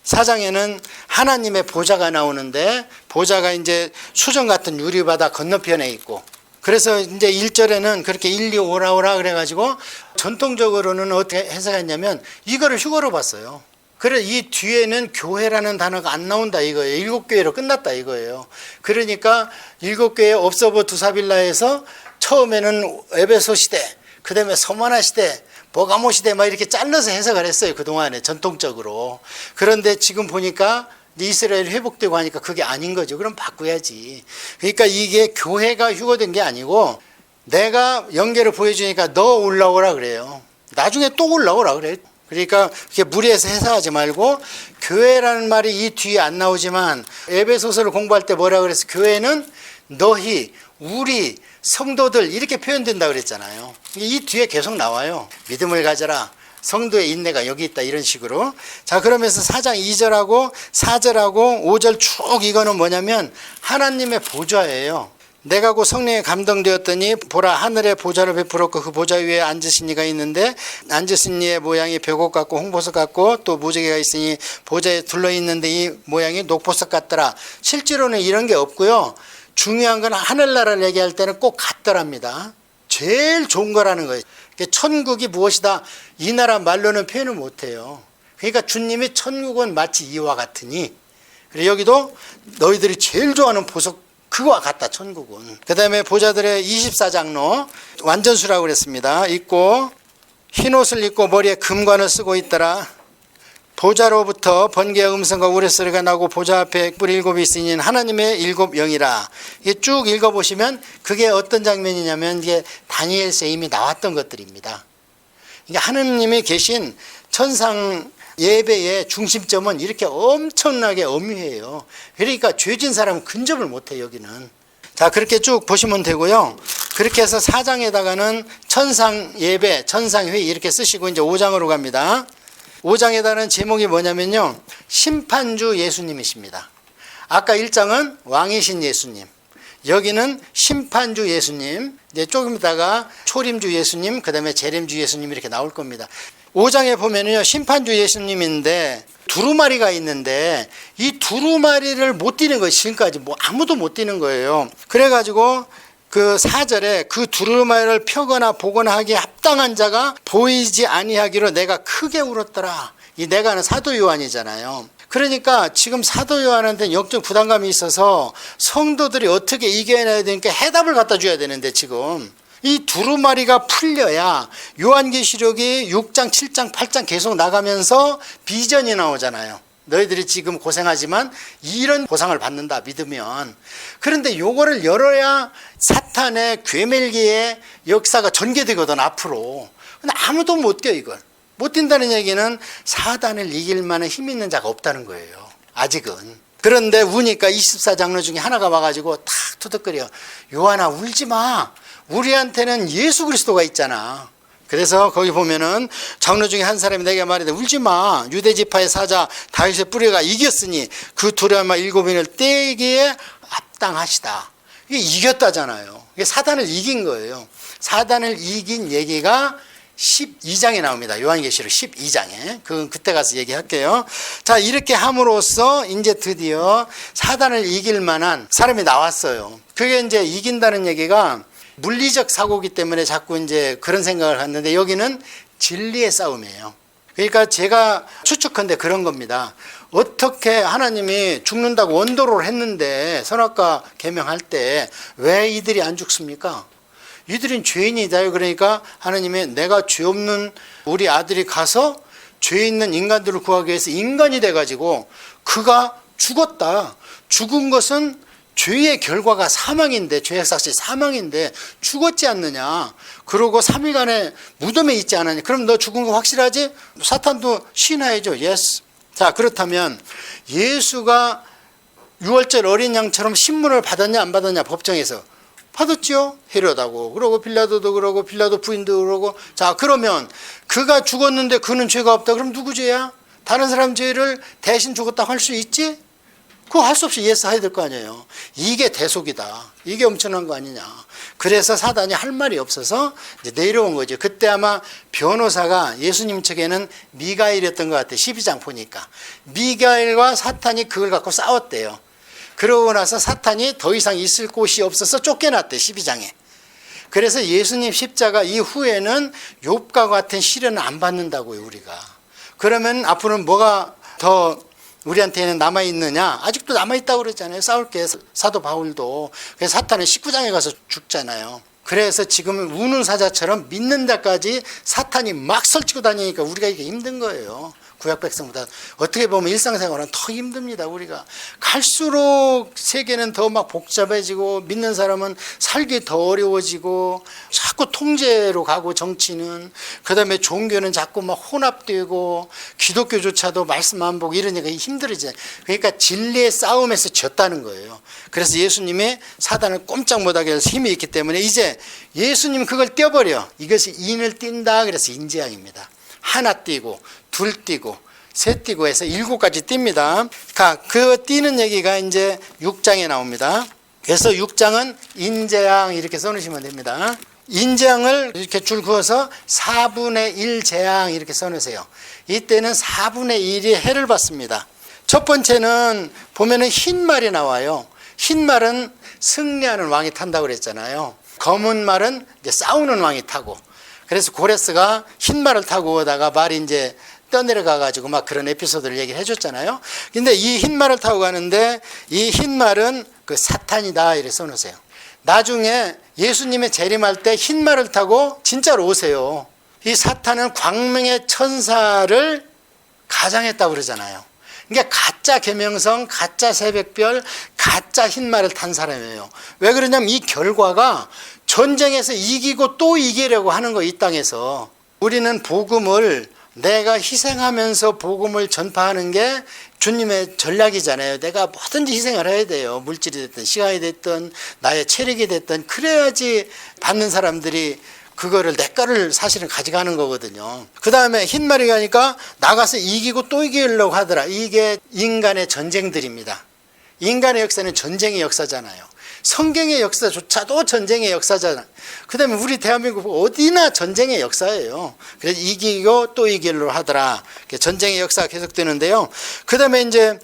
4장에는 하나님의 보좌가 나오는데 보좌가 이제 수정 같은 유리바다 건너편에 있고, 그래서 이제 1절에는 그렇게 1, 2 오라 그래가지고 전통적으로는 어떻게 해석했냐면 이거를 휴거로 봤어요. 그래 이 뒤에는 교회라는 단어가 안 나온다 이거예요. 7교회로 끝났다 이거예요. 그러니까 7교회 업서버 두사빌라에서 처음에는 에베소 시대, 그 다음에 서머나 시대, 버가모 시대 막 이렇게 잘라서 해석을 했어요. 그동안에 전통적으로. 그런데 지금 보니까 이스라엘이 회복되고 하니까 그게 아닌 거죠. 그럼 바꿔야지. 그러니까 이게 교회가 휴거된 게 아니고 내가 연계를 보여주니까 너 올라오라 그래요. 나중에 또 올라오라 그래요. 그러니까 그렇게 무리해서 해석하지 말고, 교회라는 말이 이 뒤에 안 나오지만 에베소서를 공부할 때 뭐라 그래서 교회는 너희, 우리, 성도들 이렇게 표현된다 그랬잖아요. 이 뒤에 계속 나와요. 믿음을 가져라. 성도의 인내가 여기 있다 이런 식으로. 자, 그러면서 4장 2절하고 4절하고 5절 쭉 이거는 뭐냐면 하나님의 보좌예요. 내가 곧 성령에 감동되었더니 보라 하늘에 보좌를 베풀었고 그 보좌 위에 앉으신 이가 있는데 앉으신 이의 모양이 벽옥 같고 홍보석 같고 또 무지개가 있으니 보좌에 둘러있는데 이 모양이 녹보석 같더라. 실제로는 이런 게 없고요. 중요한 건 하늘나라를 얘기할 때는 꼭 같더랍니다. 제일 좋은 거라는 거예요. 천국이 무엇이다 이 나라 말로는 표현을 못해요. 그러니까 주님이 천국은 마치 이와 같으니, 그래 여기도 너희들이 제일 좋아하는 보석 그거와 같다 천국은. 그 다음에 보좌들의 24장로 완전수라고 그랬습니다. 입고 흰옷을 입고 머리에 금관을 쓰고 있더라. 보좌로부터 번개와 음성과 우레소리가 나고 보좌 앞에 뿔이 7이 있으니 하나님의 7 영이라. 이게 쭉 읽어보시면 그게 어떤 장면이냐면 이게 다니엘서에 이미 나왔던 것들입니다. 그러니까 하느님이 계신 천상 예배의 중심점은 이렇게 엄청나게 엄유해요. 그러니까 죄진 사람은 근접을 못해요 여기는. 자, 그렇게 쭉 보시면 되고요. 그렇게 해서 4장에다가는 천상 예배, 천상 회의 이렇게 쓰시고 이제 5장으로 갑니다. 5장에다는 제목이 뭐냐면요, 심판주 예수님이십니다. 아까 1장은 왕이신 예수님, 여기는 심판주 예수님, 이제 조금 있다가 초림주 예수님, 그 다음에 재림주 예수님 이렇게 나올 겁니다. 5장에 보면요, 심판주 예수님인데 두루마리가 있는데 이 두루마리를 못 띄는 거예요. 지금까지 뭐 아무도 못 띄는 거예요. 그래가지고 그 4절에 그 두루마리를 펴거나 보거나 하기에 합당한 자가 보이지 아니하기로 내가 크게 울었더라. 이 내가는 사도 요한이잖아요. 그러니까 지금 사도 요한한테 영적 부담감이 있어서 성도들이 어떻게 이겨내야 되니까 해답을 갖다 줘야 되는데 지금 이 두루마리가 풀려야 요한계시록이 6장, 7장, 8장 계속 나가면서 비전이 나오잖아요. 너희들이 지금 고생하지만 이런 보상을 받는다 믿으면. 그런데 요거를 열어야 사탄의 괴멸기의 역사가 전개되거든 앞으로. 근데 아무도 못 껴 이걸. 못 뛴다는 얘기는 사단을 이길 만한 힘 있는 자가 없다는 거예요 아직은. 그런데 우니까 24장로 중에 하나가 와가지고 탁 투덕거려. 요한아 울지마, 우리한테는 예수 그리스도가 있잖아. 그래서 거기 보면은 장로 중에 한 사람이 내게 말하되 울지마, 유대지파의 사자 다윗의 뿌리가 이겼으니 그 두려움과 7인을 떼기에 합당하시다. 이게 이겼다잖아요. 이게 사단을 이긴 거예요. 사단을 이긴 얘기가 12장에 나옵니다. 요한계시록 12장에. 그때 가서 얘기할게요. 자, 이렇게 함으로써 이제 드디어 사단을 이길 만한 사람이 나왔어요. 그게 이제 이긴다는 얘기가 물리적 사고기 때문에 자꾸 이제 그런 생각을 하는데 여기는 진리의 싸움이에요. 그러니까 제가 추측컨대 그런 겁니다. 어떻게 하나님이 죽는다고 원도를 했는데 선악과 계명할 때 왜 이들이 안 죽습니까? 이들은 죄인이다. 그러니까 하나님이 내가 죄 없는 우리 아들이 가서 죄 있는 인간들을 구하기 위해서 인간이 돼가지고 그가 죽었다. 죽은 것은 죄의 결과가 사망인데, 죄의 삭시 사망인데 죽었지 않느냐. 그러고 3일간의 무덤에 있지 않았냐. 그럼 너 죽은 거 확실하지? 사탄도 시인하야죠. 예스. 자, 그렇다면 예수가 6월절 어린 양처럼 신문을 받았냐 안 받았냐 법정에서? 받았죠. 헤롯하고 그러고 빌라도도 그러고 빌라도 부인도 그러고. 자, 그러면 그가 죽었는데 그는 죄가 없다. 그럼 누구 죄야? 다른 사람 죄를 대신 죽었다고 할 수 있지? 그거 할 수 없이 예스 해야 될 거 아니에요. 이게 대속이다. 이게 엄청난 거 아니냐. 그래서 사단이 할 말이 없어서 이제 내려온 거죠. 그때 아마 변호사가 예수님 측에는 미가엘이었던 것 같아요. 12장 보니까. 미가엘과 사탄이 그걸 갖고 싸웠대요. 그러고 나서 사탄이 더 이상 있을 곳이 없어서 쫓겨났대. 12장에. 그래서 예수님 십자가 이후에는 욥과 같은 시련을 안 받는다고요. 우리가. 그러면 앞으로는 뭐가 더 우리한테는 남아있느냐? 아직도 남아있다고 그랬잖아요. 싸울 게. 사도 바울도. 그래서 사탄은 19장에 가서 죽잖아요. 그래서 지금 우는 사자처럼 믿는 데까지 사탄이 막 설치고 다니니까 우리가 이게 힘든 거예요. 구약 백성보다. 어떻게 보면 일상생활은 더 힘듭니다. 우리가 갈수록 세계는 더 막 복잡해지고 믿는 사람은 살기 더 어려워지고 자꾸 통제로 가고 정치는. 그다음에 종교는 자꾸 막 혼합되고 기독교조차도 말씀 안 보고 이러니까 힘들어지잖아요. 그러니까 진리의 싸움에서 졌다는 거예요. 그래서 예수님이 사단을 꼼짝 못하게 해서 힘이 있기 때문에 이제 예수님 그걸 떼어버려. 이것이 인을 띈다. 그래서 인재앙입니다. 하나 띄고 둘 띄고 셋 띄고 해서 7가지 띱니다. 그 띄는 얘기가 이제 6장에 나옵니다. 그래서 6장은 인재앙 이렇게 써놓으시면 됩니다. 인재앙을 이렇게 줄 그어서 4분의 1 재앙 이렇게 써놓으세요. 이때는 4분의 1이 해를 받습니다. 첫 번째는 보면은 흰 말이 나와요. 흰 말은 승리하는 왕이 탄다고 그랬잖아요. 검은 말은 이제 싸우는 왕이 타고. 그래서 고레스가 흰 말을 타고 오다가 말이 이제 떠내려가 가지고 막 그런 에피소드를 얘기를 해줬잖아요. 근데 이 흰 말을 타고 가는데 이 흰 말은 그 사탄이다 이렇게 써놓으세요. 나중에 예수님의 재림할 때 흰 말을 타고 진짜로 오세요. 이 사탄은 광명의 천사를 가장했다고 그러잖아요. 그러니까 가짜 계명성, 가짜 새벽별, 가짜 흰 말을 탄 사람이에요. 왜 그러냐면 이 결과가 전쟁에서 이기고 또 이기려고 하는 거예요. 이 땅에서. 우리는 복음을 내가 희생하면서 복음을 전파하는 게 주님의 전략이잖아요. 내가 뭐든지 희생을 해야 돼요. 물질이 됐든 시간이 됐든 나의 체력이 됐든 그래야지 받는 사람들이 그거를 내 거를 사실은 가져가는 거거든요. 그 다음에 흰말이 가니까 나가서 이기고 또 이기려고 하더라. 이게 인간의 전쟁들입니다. 인간의 역사는 전쟁의 역사잖아요. 성경의 역사조차도 전쟁의 역사잖아요. 그 다음에 우리 대한민국 어디나 전쟁의 역사예요. 그래서 이기고 또 이기려고 하더라. 전쟁의 역사가 계속되는데요. 그 다음에 이제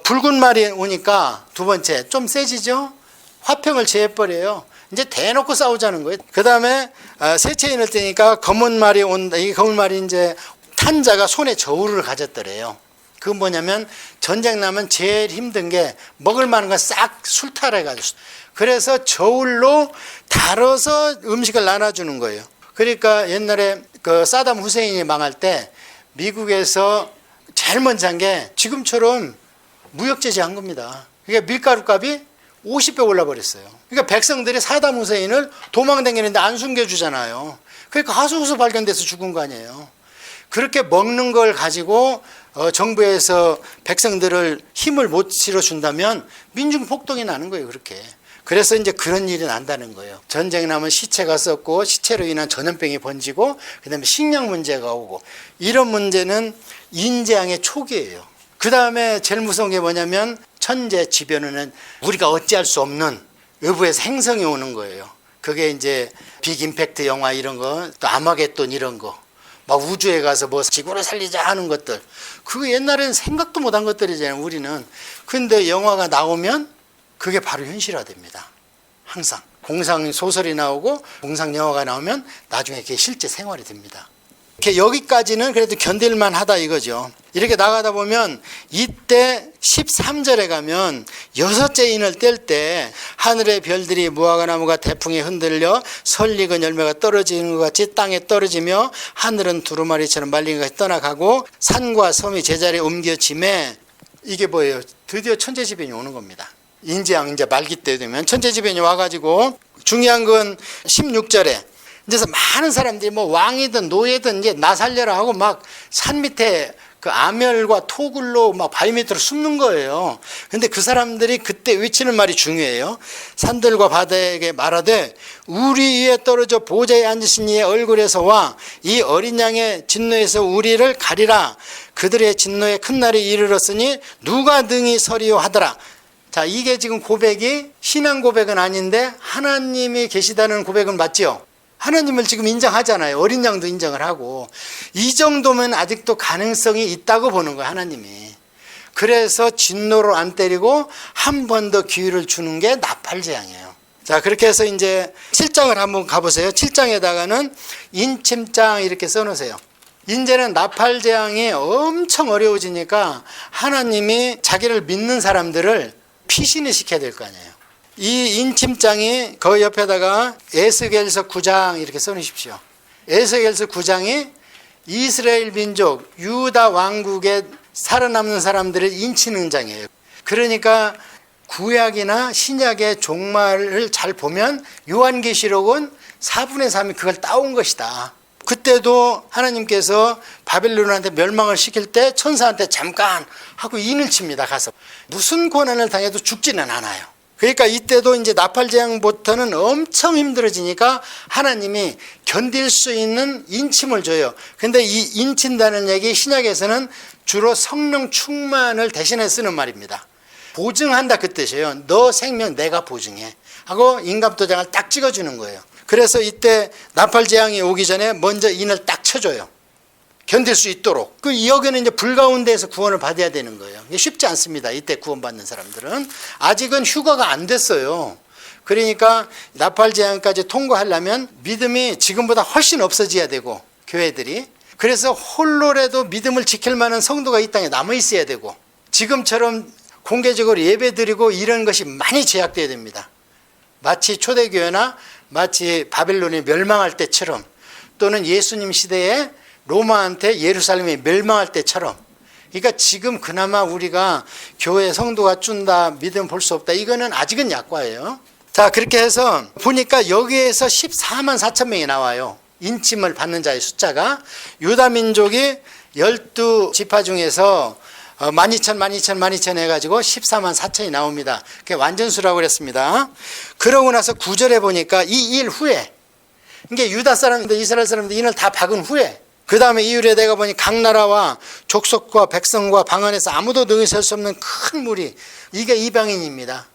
붉은 말이 오니까 두 번째 좀 세지죠. 화평을 제해버려요. 이제 대놓고 싸우자는 거예요. 그 다음에 세체인을 떼니까 검은 말이 온다. 이 검은 말이 이제 탄 자가 손에 저울을 가졌더래요. 그건 뭐냐면 전쟁 나면 제일 힘든 게 먹을 만한 거 싹 술탈해가지고 그래서 저울로 달아서 음식을 나눠주는 거예요. 그러니까 옛날에 그 사담 후세인이 망할 때 미국에서 제일 먼저 한 게 지금처럼 무역 제재한 겁니다. 그러니까 밀가루 값이 50배 올라버렸어요. 그러니까 백성들이 사담 후세인을 도망다니는데 안 숨겨주잖아요. 그러니까 하수구서 발견돼서 죽은 거 아니에요. 그렇게 먹는 걸 가지고 정부에서 백성들을 힘을 못 실어준다면 민중 폭동이 나는 거예요. 그렇게. 그래서 이제 그런 일이 난다는 거예요. 전쟁 나면 시체가 썩고 시체로 인한 전염병이 번지고 그다음에 식량 문제가 오고 이런 문제는 인재앙의 초기예요. 그 다음에 제일 무서운 게 뭐냐면 천재지변은 우리가 어찌할 수 없는 외부에서 행성이 오는 거예요. 그게 이제 빅 임팩트 영화 이런 거, 또 아마겟돈 이런 거, 막 우주에 가서 뭐 지구를 살리자 하는 것들. 그거 옛날에는 생각도 못한 것들이잖아요. 우리는. 근데 영화가 나오면 그게 바로 현실화됩니다. 항상. 공상 소설이 나오고 공상 영화가 나오면 나중에 그게 실제 생활이 됩니다. 여기까지는 그래도 견딜만 하다 이거죠. 이렇게 나가다 보면 이때 13절에 가면 여섯째 인을 뗄 때 하늘의 별들이 무화과 나무가 대풍에 흔들려 설익은 열매가 떨어지는 것 같이 땅에 떨어지며 하늘은 두루마리처럼 말린 것 같이 떠나가고 산과 섬이 제자리에 옮겨짐에 이게 뭐예요? 드디어 천재지변이 오는 겁니다. 인재양 이제 말기 때 되면 천재지변이 와가지고 중요한 건 16절에 이제 많은 사람들이 뭐 왕이든 노예든 이제 나 살려라 하고 막 산 밑에 그 아멸과 토굴로 막 바위 밑으로 숨는 거예요. 근데 그 사람들이 그때 외치는 말이 중요해요. 산들과 바다에게 말하되 우리 위에 떨어져 보좌에 앉으신 이의 얼굴에서와 이 어린 양의 진노에서 우리를 가리라. 그들의 진노에 큰 날이 이르렀으니 누가 능히 서리요 하더라. 자, 이게 지금 고백이 신앙 고백은 아닌데 하나님이 계시다는 고백은 맞죠? 하나님을 지금 인정하잖아요. 어린 양도 인정을 하고. 이 정도면 아직도 가능성이 있다고 보는 거예요, 하나님이. 그래서 진노로 안 때리고 한 번 더 기회를 주는 게 나팔재앙이에요. 자, 그렇게 해서 이제 7장을 한번 가보세요. 7장에다가는 인침장 이렇게 써놓으세요. 이제는 나팔재앙이 엄청 어려워지니까 하나님이 자기를 믿는 사람들을 피신을 시켜야 될 거 아니에요. 이 인침장이 그 옆에다가 에스겔서 9장 이렇게 써놓으십시오. 에스겔서 9장이 이스라엘 민족 유다 왕국에 살아남는 사람들을 인치는 장이에요. 그러니까 구약이나 신약의 종말을 잘 보면 요한계시록은 4분의 3이 그걸 따온 것이다. 그때도 하나님께서 바벨론한테 멸망을 시킬 때 천사한테 잠깐 하고 인을 칩니다. 가서 무슨 고난을 당해도 죽지는 않아요. 그러니까 이때도 이제 나팔재앙부터는 엄청 힘들어지니까 하나님이 견딜 수 있는 인침을 줘요. 근데 이 인친다는 얘기 신약에서는 주로 성령 충만을 대신해 쓰는 말입니다. 보증한다 그 뜻이에요. 너 생명 내가 보증해 하고 인감도장을 딱 찍어주는 거예요. 그래서 이때 나팔재앙이 오기 전에 먼저 인을 딱 쳐줘요. 견딜 수 있도록. 그 여기는 이제 불가운데에서 구원을 받아야 되는 거예요. 이게 쉽지 않습니다. 이때 구원받는 사람들은. 아직은 휴가가 안 됐어요. 그러니까 나팔재앙까지 통과하려면 믿음이 지금보다 훨씬 없어져야 되고, 교회들이. 그래서 홀로라도 믿음을 지킬 만한 성도가 이 땅에 남아 있어야 되고, 지금처럼 공개적으로 예배 드리고 이런 것이 많이 제약돼야 됩니다. 마치 초대교회나 마치 바벨론이 멸망할 때처럼, 또는 예수님 시대에 로마한테 예루살렘이 멸망할 때처럼. 그러니까 지금 그나마 우리가 교회 성도가 준다, 믿음 볼 수 없다, 이거는 아직은 약과예요. 자, 그렇게 해서 보니까 여기에서 14만 4천 명이 나와요. 인침을 받는 자의 숫자가. 유다 민족이 12지파 중에서 12,000 해가지고 14만 4천이 나옵니다. 그게 완전수라고 그랬습니다. 그러고 나서 9절에 보니까 이 일 후에, 이게 유다 사람들, 이스라엘 사람들 인을 다 박은 후에, 그 다음에 이후에 내가 보니 각 나라와 족속과 백성과 방 안에서 아무도 능히 설 수 없는 큰 무리, 이게 이방인입니다.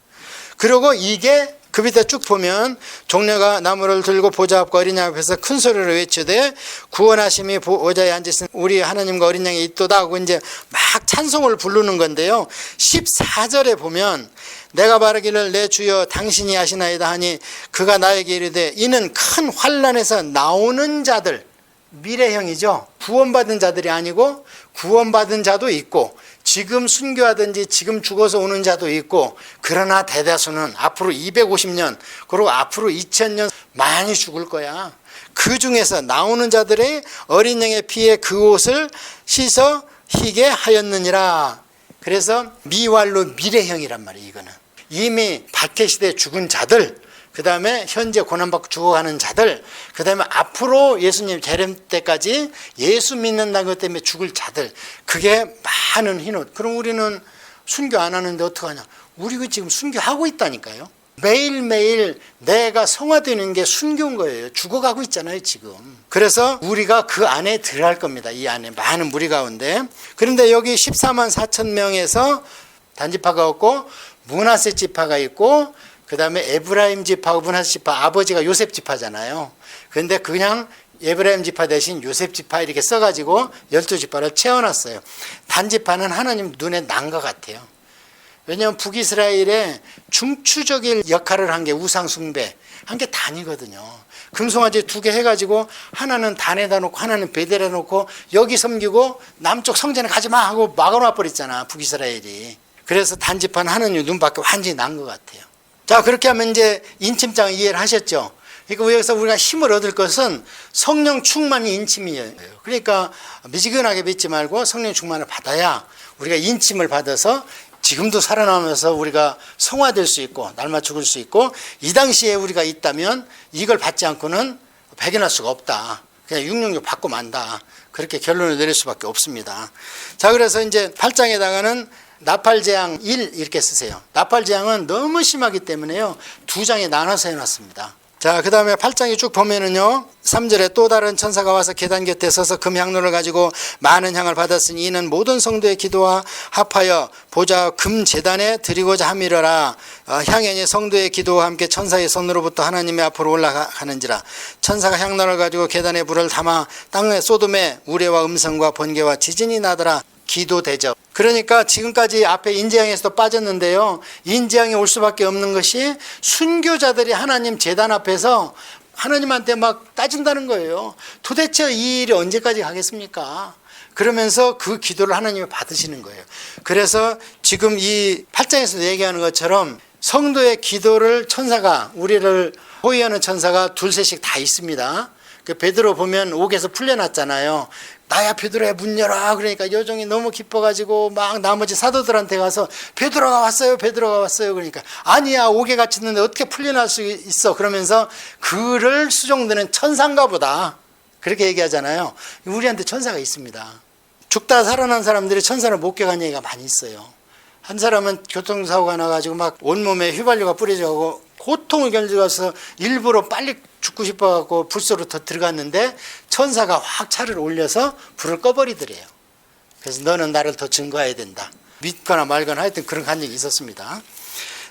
그리고 이게 그 밑에 쭉 보면 종려가 나무를 들고 보좌 앞과 어린 양 앞에서 큰 소리로 외치되 구원하심이 보좌에 앉으신 우리 하나님과 어린 양이 있도다 하고 이제 막 찬송을 부르는 건데요. 14절에 보면 내가 바르기를 내 주여 당신이 하시나이다 하니 그가 나에게 이르되 이는 큰 환난에서 나오는 자들, 미래형이죠. 구원받은 자들이 아니고 구원받은 자도 있고 지금 순교하든지 지금 죽어서 오는 자도 있고, 그러나 대다수는 앞으로 250년 그리고 앞으로 2000년 많이 죽을 거야. 그 중에서 나오는 자들의 어린 양의 피에 그 옷을 씻어 희게 하였느니라. 그래서 미완료 미래형이란 말이에요. 이거는 이미 박해시대에 죽은 자들, 그 다음에 현재 고난받고 죽어가는 자들, 그 다음에 앞으로 예수님 재림 때까지 예수 믿는다는 것 때문에 죽을 자들, 그게 많은 흰옷. 그럼 우리는 순교 안 하는데 어떡하냐? 우리가 지금 순교하고 있다니까요. 매일매일 내가 성화되는 게 순교인 거예요. 죽어가고 있잖아요 지금. 그래서 우리가 그 안에 들어갈 겁니다. 이 안에 많은 무리 가운데. 그런데 여기 14만 4천 명에서 단지파가 없고 므낫세 지파가 있고, 그 다음에 에브라임 지파하고 므낫세 지파, 아버지가 요셉 지파잖아요. 그런데 그냥 에브라임 지파 대신 요셉 지파 이렇게 써가지고 12지파를 채워놨어요. 단지파는 하나님 눈에 난 것 같아요. 왜냐하면 북이스라엘의 중추적인 역할을 한 게 우상 숭배, 한 게 단이거든요. 금송아지 2개 해가지고 하나는 단에다 놓고 하나는 베델에 놓고 여기 섬기고 남쪽 성전에 가지 마 하고 막아놔 버렸잖아, 북이스라엘이. 그래서 단지판 하느님 눈밖에 완전히 난 것 같아요. 자, 그렇게 하면 이제 인침장 이해를 하셨죠? 그러니까 여기서 우리가 힘을 얻을 것은 성령 충만이 인침이에요. 그러니까 미지근하게 믿지 말고 성령 충만을 받아야 우리가 인침을 받아서 지금도 살아나면서 우리가 성화될 수 있고 날마 죽을 수 있고, 이 당시에 우리가 있다면 이걸 받지 않고는 발견할 수가 없다. 그냥 666 받고 만다. 그렇게 결론을 내릴 수밖에 없습니다. 자, 그래서 이제 8장에다가는 나팔재앙 1 이렇게 쓰세요. 나팔재앙은 너무 심하기 때문에요, 2장에 나눠서 해놨습니다. 자, 그 다음에 8장에 쭉 보면은요, 3절에 또 다른 천사가 와서 계단 곁에 서서 금향로를 가지고 많은 향을 받았으니 이는 모든 성도의 기도와 합하여 보좌 금제단에 드리고자 함이러라. 향연이 성도의 기도와 함께 천사의 손으로부터 하나님의 앞으로 올라가는지라. 천사가 향로를 가지고 계단에 불을 담아 땅에 쏟음에 우레와 음성과 번개와 지진이 나더라. 기도 대접. 그러니까 지금까지 앞에 인재앙에서도 빠졌는데요, 인재앙이 올 수밖에 없는 것이 순교자들이 하나님 제단 앞에서 하나님한테 막 따진다는 거예요. 도대체 이 일이 언제까지 가겠습니까? 그러면서 그 기도를 하나님이 받으시는 거예요. 그래서 지금 이 8장에서 얘기하는 것처럼 성도의 기도를 천사가, 우리를 호위하는 천사가 둘셋씩 다 있습니다. 그 베드로 보면 옥에서 풀려났잖아요. 나야 베드로야 문 열어. 그러니까 여종이 너무 기뻐가지고 막 나머지 사도들한테 가서 베드로가 왔어요, 베드로가 왔어요. 그러니까 아니야, 옥에 갇혔는데 어떻게 풀려날 수 있어. 그러면서 그를 수종드는 천사인가 보다, 그렇게 얘기하잖아요. 우리한테 천사가 있습니다. 죽다 살아난 사람들이 천사를 목격한 얘기가 많이 있어요. 한 사람은 교통사고가 나가지고 막 온몸에 휘발유가 뿌려져고 고통을 견디어서 일부러 빨리 죽고 싶어갖고 불소로 더 들어갔는데 천사가 확 차를 올려서 불을 꺼버리더래요. 그래서 너는 나를 더 증거해야 된다. 믿거나 말거나 하여튼 그런 한 적이 있었습니다.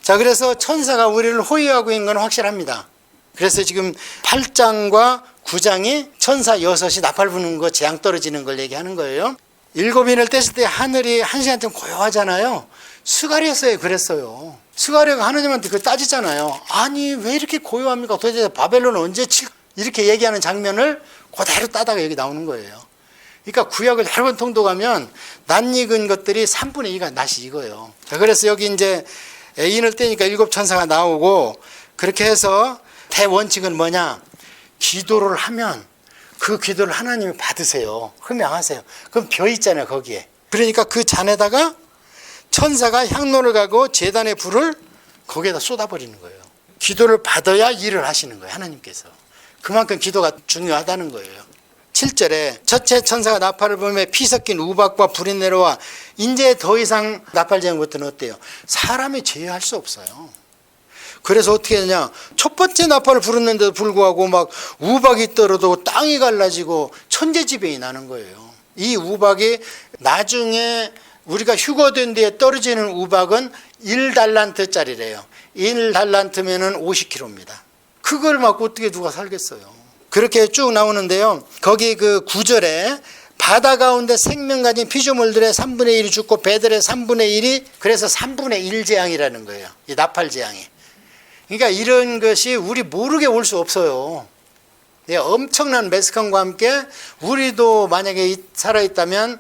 자, 그래서 천사가 우리를 호위하고 있는 건 확실합니다. 그래서 지금 8장과 9장이 천사 6이 나팔 부는 거, 재앙 떨어지는 걸 얘기하는 거예요. 7인을 뗐을 때 하늘이 1시간 좀 고요하잖아요. 스가랴서에 그랬어요. 스가랴가 하느님한테 그 따지잖아요. 아니 왜 이렇게 고요합니까? 도대체 바벨론은 언제 이렇게 얘기하는 장면을 그대로 따다가 여기 나오는 거예요. 그러니까 구약을 여러 번 통독하면 낯익은 것들이 3분의 2가 낯이 익어요. 자, 그래서 여기 이제 인을 떼니까 7 천사가 나오고, 그렇게 해서 대원칙은 뭐냐? 기도를 하면 그 기도를 하나님이 받으세요. 흠양하세요. 그럼 벼 있잖아요, 거기에. 그러니까 그 잔에다가 천사가 향로를 가고 제단의 불을 거기에다 쏟아버리는 거예요. 기도를 받아야 일을 하시는 거예요, 하나님께서. 그만큼 기도가 중요하다는 거예요. 7절에 첫째 천사가 나팔을 불며 피 섞인 우박과 불이 내려와. 이제 더 이상 나팔 재는 것들은 어때요? 사람이 제어할 수 없어요. 그래서 어떻게 하냐, 첫 번째 나팔을 불었는데도 불구하고 막 우박이 떨어도 땅이 갈라지고 천재지변이 나는 거예요. 이 우박이 나중에 우리가 휴거된 뒤에 떨어지는 우박은 1달란트짜리래요. 1달란트면은 50kg입니다. 그걸 맞고 어떻게 누가 살겠어요. 그렇게 쭉 나오는데요, 거기 그 9절에 바다 가운데 생명 가진 피조물들의 3분의 1이 죽고 배들의 3분의 1이, 그래서 3분의 1 재앙이라는 거예요, 이 나팔 재앙이. 그러니까 이런 것이 우리 모르게 올 수 없어요. 엄청난 메스컴과 함께 우리도 만약에 살아있다면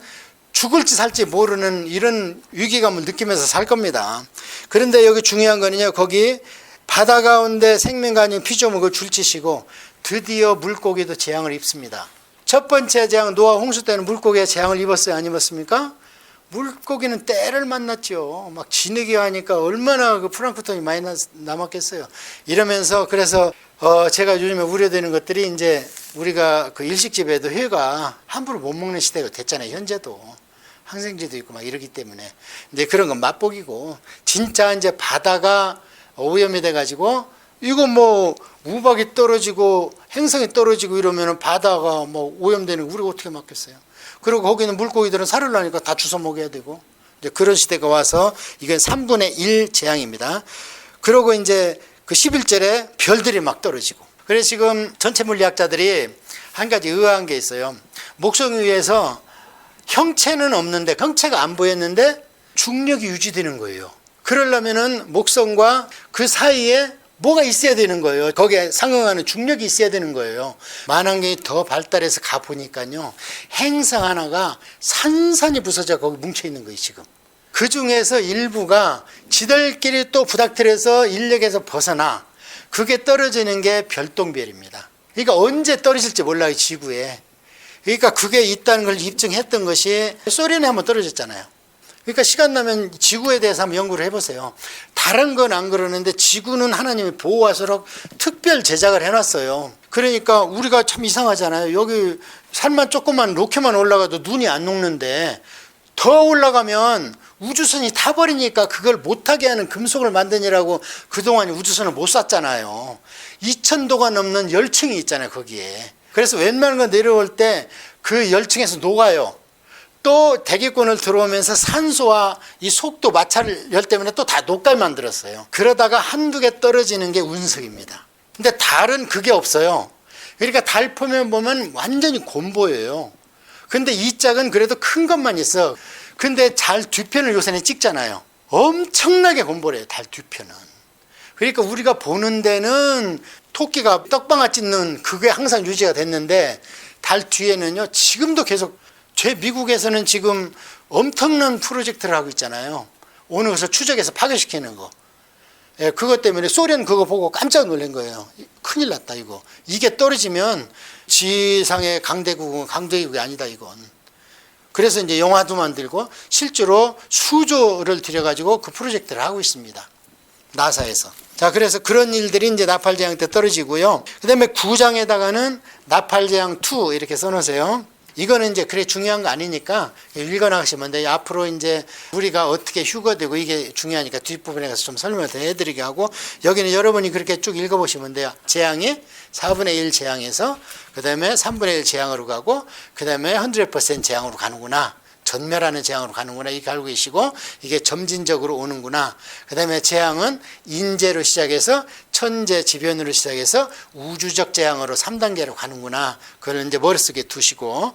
죽을지 살지 모르는 이런 위기감을 느끼면서 살 겁니다. 그런데 여기 중요한 거는요, 거기 바다 가운데 생명 가진 피조물을 줄치시고 드디어 물고기도 재앙을 입습니다. 첫 번째 재앙, 노아 홍수 때는 물고기가 재앙을 입었어요, 안 입었습니까? 물고기는 때를 만났죠. 막 진흙이 하니까 얼마나 그 플랑크톤이 많이 남았겠어요. 이러면서 그래서 제가 요즘에 우려되는 것들이, 이제 우리가 그 일식집에도 회가 함부로 못 먹는 시대가 됐잖아요, 현재도. 항생제도 있고 막 이러기 때문에. 이제 그런 건 맛보기고, 진짜 이제 바다가 오염이 돼가지고 이거 뭐 우박이 떨어지고 행성이 떨어지고 이러면은 바다가 뭐 오염되는 거 우리가 어떻게 막겠어요. 그리고 거기는 물고기들은 살을 나니까 다 주워 먹어야 되고, 이제 그런 시대가 와서 이건 3분의 1 재앙입니다. 그리고 이제 그 11절에 별들이 막 떨어지고. 그래서 지금 전체 물리학자들이 한 가지 의아한 게 있어요. 목성 위에서 형체는 없는데, 형체가 안 보였는데 중력이 유지되는 거예요. 그러려면은 목성과 그 사이에 뭐가 있어야 되는 거예요. 거기에 상응하는 중력이 있어야 되는 거예요. 만환경이 더 발달해서 가보니까요, 행성 하나가 산산이 부서져 거기 뭉쳐 있는 거예요, 지금. 그 중에서 일부가 지들끼리 또 부닥들여서 인력에서 벗어나 그게 떨어지는 게 별똥별입니다. 그러니까 언제 떨어질지 몰라요, 지구에. 그러니까 그게 있다는 걸 입증했던 것이 소련에 한번 떨어졌잖아요. 그러니까 시간 나면 지구에 대해서 한번 연구를 해보세요. 다른 건 안 그러는데 지구는 하나님이 보호하도록 특별 제작을 해놨어요. 그러니까 우리가 참 이상하잖아요. 여기 산만 조금만 로켓만 올라가도 눈이 안 녹는데 더 올라가면 우주선이 타버리니까 그걸 못하게 하는 금속을 만드느라고 그동안 우주선을 못 쐈잖아요. 2000도가 넘는 열층이 있잖아요, 거기에. 그래서 웬만한 거 내려올 때 그 열층에서 녹아요. 또 대기권을 들어오면서 산소와 이 속도 마찰열 때문에 또 다 녹게 만들었어요. 그러다가 한두 개 떨어지는 게 운석입니다. 근데 달은 그게 없어요. 그러니까 달 표면 보면 완전히 곰보여요. 근데 이 짝은 그래도 큰 것만 있어. 근데 달 뒤편을 요새는 찍잖아요. 엄청나게 곰보래요, 달 뒤편은. 그러니까 우리가 보는 데는 토끼가 떡방아 찢는 그게 항상 유지가 됐는데 달 뒤에는요, 지금도 계속 미국에서는 지금 엄청난 프로젝트를 하고 있잖아요. 오늘 그래서 추적해서 파괴시키는 거. 예, 그것 때문에 소련 그거 보고 깜짝 놀란 거예요. 큰일 났다, 이거. 이게 떨어지면 지상의 강대국이 아니다, 이건. 그래서 이제 영화도 만들고 실제로 수조를 들여가지고 그 프로젝트를 하고 있습니다. 나사에서. 자, 그래서 그런 일들이 이제 나팔재앙 때 떨어지고요. 그 다음에 9장에다가는 나팔재앙 2 이렇게 써놓으세요. 이거는 이제 그래 중요한 거 아니니까 읽어나가시면 돼요. 앞으로 이제 우리가 어떻게 휴거되고 이게 중요하니까 뒷부분에 가서 좀 설명을 더 해드리게 하고, 여기는 여러분이 그렇게 쭉 읽어보시면 돼요. 재앙이 4분의 1 재앙에서 그 다음에 3분의 1 재앙으로 가고 그 다음에 100% 재앙으로 가는구나. 전멸하는 재앙으로 가는구나. 이렇게 알고 계시고, 이게 점진적으로 오는구나. 그 다음에 재앙은 인재로 시작해서 천재 지변으로 시작해서 우주적 재앙으로 3단계로 가는구나. 그걸 이제 머릿속에 두시고,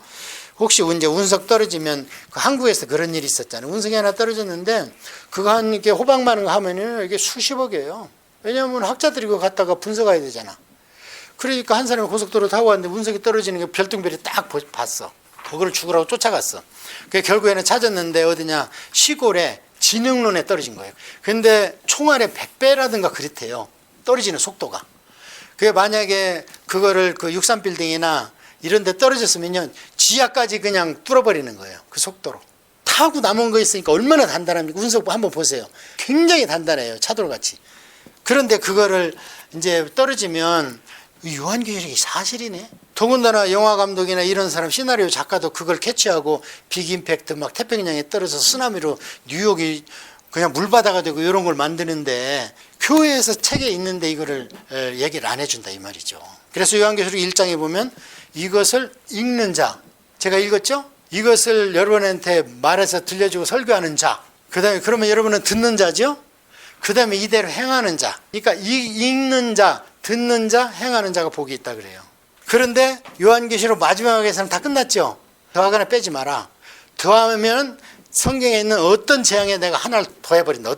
혹시 이제 운석 떨어지면 그 한국에서 그런 일이 있었잖아요. 운석이 하나 떨어졌는데 그거 한 이렇게 호박 많은 거 하면은 이게 수십억이에요. 왜냐하면 학자들이 그거 갖다가 분석해야 되잖아. 그러니까 한 사람이 고속도로 타고 왔는데 운석이 떨어지는 게 별똥별이 딱 봤어. 그거를 죽으라고 쫓아갔어. 그 결국에는 찾았는데 어디냐, 시골에 진흥론에 떨어진 거예요. 근데 총알의 100배라든가 그렇대요, 떨어지는 속도가. 그게 만약에 그거를 그 63빌딩이나 이런 데 떨어졌으면요, 지하까지 그냥 뚫어버리는 거예요, 그 속도로. 타고 남은 거 있으니까 얼마나 단단합니까? 운석 한번 보세요. 굉장히 단단해요, 차돌같이. 그런데 그거를 이제 떨어지면 요한계시록이 사실이네. 더군다나 영화 감독이나 이런 사람, 시나리오 작가도 그걸 캐치하고 빅 임팩트 막 태평양에 떨어져서 쓰나미로 뉴욕이 그냥 물바다가 되고 이런 걸 만드는데 교회에서 책에 있는데 이거를 얘기를 안 해준다, 이 말이죠. 그래서 요한계시록 1장에 보면 이것을 읽는 자, 제가 읽었죠? 이것을 여러분한테 말해서 들려주고 설교하는 자, 그 다음에 그러면 여러분은 듣는 자죠? 그 다음에 이대로 행하는 자. 그러니까 읽는 자, 듣는 자, 행하는 자가 복이 있다 그래요. 그런데 요한계시록 마지막에서는 다 끝났죠. 더하거나 빼지 마라. 더하면 성경에 있는 어떤 재앙에 내가 하나를 더해버린다.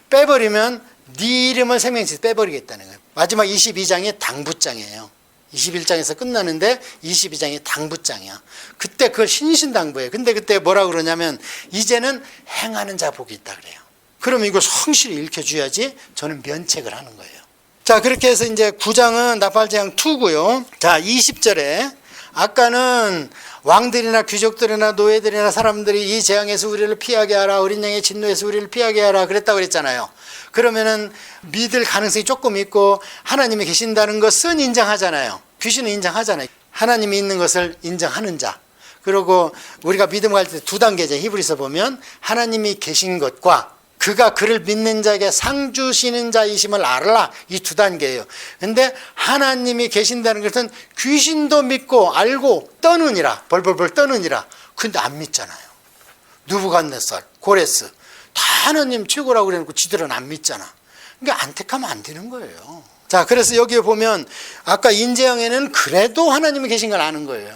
빼버리면 네 이름을 생명에서 빼버리겠다는 거예요. 마지막 22장이 당부장이에요. 21장에서 끝나는데 22장이 당부장이야. 그때 그걸 신신당부예요. 근데 그때 뭐라 그러냐면 이제는 행하는 자 복이 있다 그래요. 그러면 이거 성실히 읽혀줘야지 저는 면책을 하는 거예요. 자, 그렇게 해서 이제 9장은 나팔재앙 2고요. 자, 20절에 아까는 왕들이나 귀족들이나 노예들이나 사람들이 이 재앙에서 우리를 피하게 하라, 어린 양의 진노에서 우리를 피하게 하라 그랬다고 그랬잖아요. 그러면은 믿을 가능성이 조금 있고 하나님이 계신다는 것은 인정하잖아요. 귀신은 인정하잖아요. 하나님이 있는 것을 인정하는 자. 그리고 우리가 믿음 갈 때 두 단계죠. 히브리서 보면 하나님이 계신 것과 그가 그를 믿는 자에게 상 주시는 자이심을 알라, 이 두 단계예요. 근데 하나님이 계신다는 것은 귀신도 믿고 알고 떠느니라, 벌벌벌 떠느니라. 근데 안 믿잖아요. 누부갓네살, 고레스 다 하나님 최고라고 그래놓고 지들은 안 믿잖아. 그러니까 안 택하면 안 되는 거예요. 자, 그래서 여기에 보면 아까 인재형에는 그래도 하나님이 계신 걸 아는 거예요.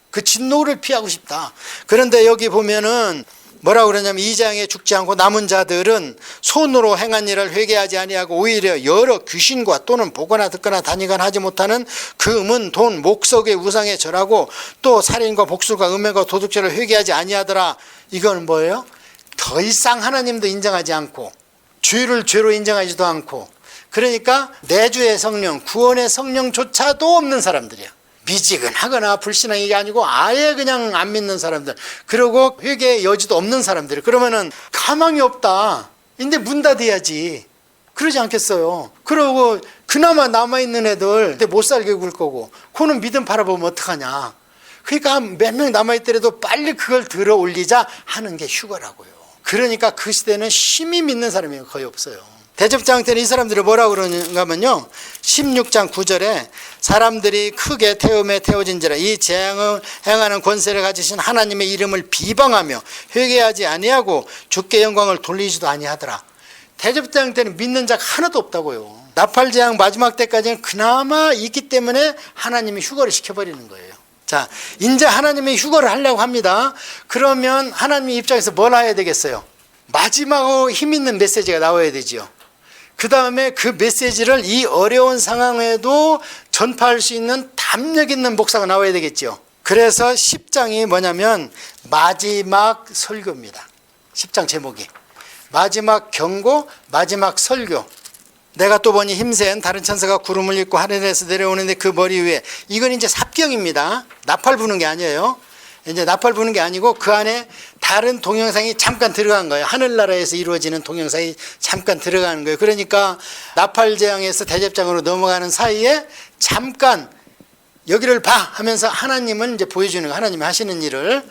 그 진노를 피하고 싶다. 그런데 여기 보면은 뭐라고 그러냐면 2장에 죽지 않고 남은 자들은 손으로 행한 일을 회개하지 아니하고 오히려 여러 귀신과 또는 보거나 듣거나 다니거나 하지 못하는 금은 돈 목석의 우상에 절하고 또 살인과 복술과 음행과 도둑질을 회개하지 아니하더라. 이건 뭐예요? 더 이상 하나님도 인정하지 않고 죄를 죄로 인정하지도 않고, 그러니까 내주의 성령, 구원의 성령조차도 없는 사람들이야. 미지근하거나 불신앙이 게 아니고 아예 그냥 안 믿는 사람들, 그리고 회개의 여지도 없는 사람들. 그러면은 가망이 없다. 근데 문 닫아야지. 그러지 않겠어요? 그러고 그나마 남아있는 애들 못 살게 굴 거고, 그는 믿음 바라보면 어떡하냐. 그러니까 몇 명 남아있더라도 빨리 그걸 들어 올리자 하는 게 휴거라고요. 그러니까 그 시대는 심히 믿는 사람이 거의 없어요. 대접장 때는 이 사람들이 뭐라고 그러는가 하면요, 16장 9절에 사람들이 크게 태움에 태워진지라 이 재앙을 행하는 권세를 가지신 하나님의 이름을 비방하며 회개하지 아니하고 주께 영광을 돌리지도 아니하더라. 대접장 때는 믿는 자가 하나도 없다고요. 나팔 재앙 마지막 때까지는 그나마 있기 때문에 하나님이 휴거를 시켜버리는 거예요. 자, 이제 하나님이 휴거를 하려고 합니다. 그러면 하나님 입장에서 뭘 해야 되겠어요? 마지막으로 힘 있는 메시지가 나와야 되지요. 그 다음에 그 메시지를 이 어려운 상황에도 전파할 수 있는 담력 있는 목사가 나와야 되겠죠. 그래서 10장이 뭐냐면 마지막 설교입니다. 10장 제목이 마지막 경고, 마지막 설교. 내가 또 보니 힘센 다른 천사가 구름을 입고 하늘에서 내려오는데 그 머리 위에, 이건 이제 삽경입니다. 나팔 부는 게 아니에요. 이제 나팔 부는 게 아니고 그 안에 다른 동영상이 잠깐 들어간 거예요. 하늘나라에서 이루어지는 동영상이 잠깐 들어가는 거예요. 그러니까 나팔 재앙에서 대접장으로 넘어가는 사이에 잠깐 여기를 봐 하면서 하나님은 이제 보여주는 거예요. 하나님이 하시는 일을.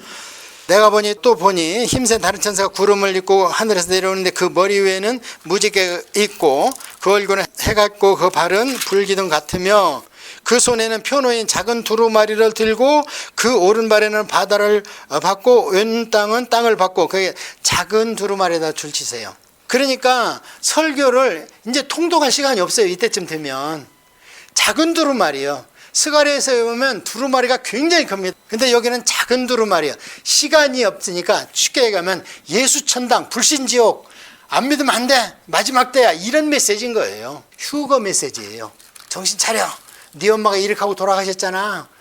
내가 보니 또 보니 힘센 다른 천사가 구름을 입고 하늘에서 내려오는데 그 머리 위에는 무지개가 있고 그 얼굴은 해 같고 그 발은 불기둥 같으며 그 손에는 표노인 작은 두루마리를 들고 그 오른발에는 바다를 받고 왼 땅은 땅을 받고 그게 작은 두루마리에다 줄치세요. 그러니까 설교를 이제 통독할 시간이 없어요. 이때쯤 되면 작은 두루마리요. 스가랴에서 보면 두루마리가 굉장히 큽니다. 근데 여기는 작은 두루마리야. 시간이 없으니까 쉽게 얘기하면 예수천당, 불신지옥, 안 믿으면 안 돼, 마지막 때야, 이런 메시지인 거예요. 휴거 메시지예요. 정신 차려. 네 엄마가 이렇게 하고 돌아가셨잖아.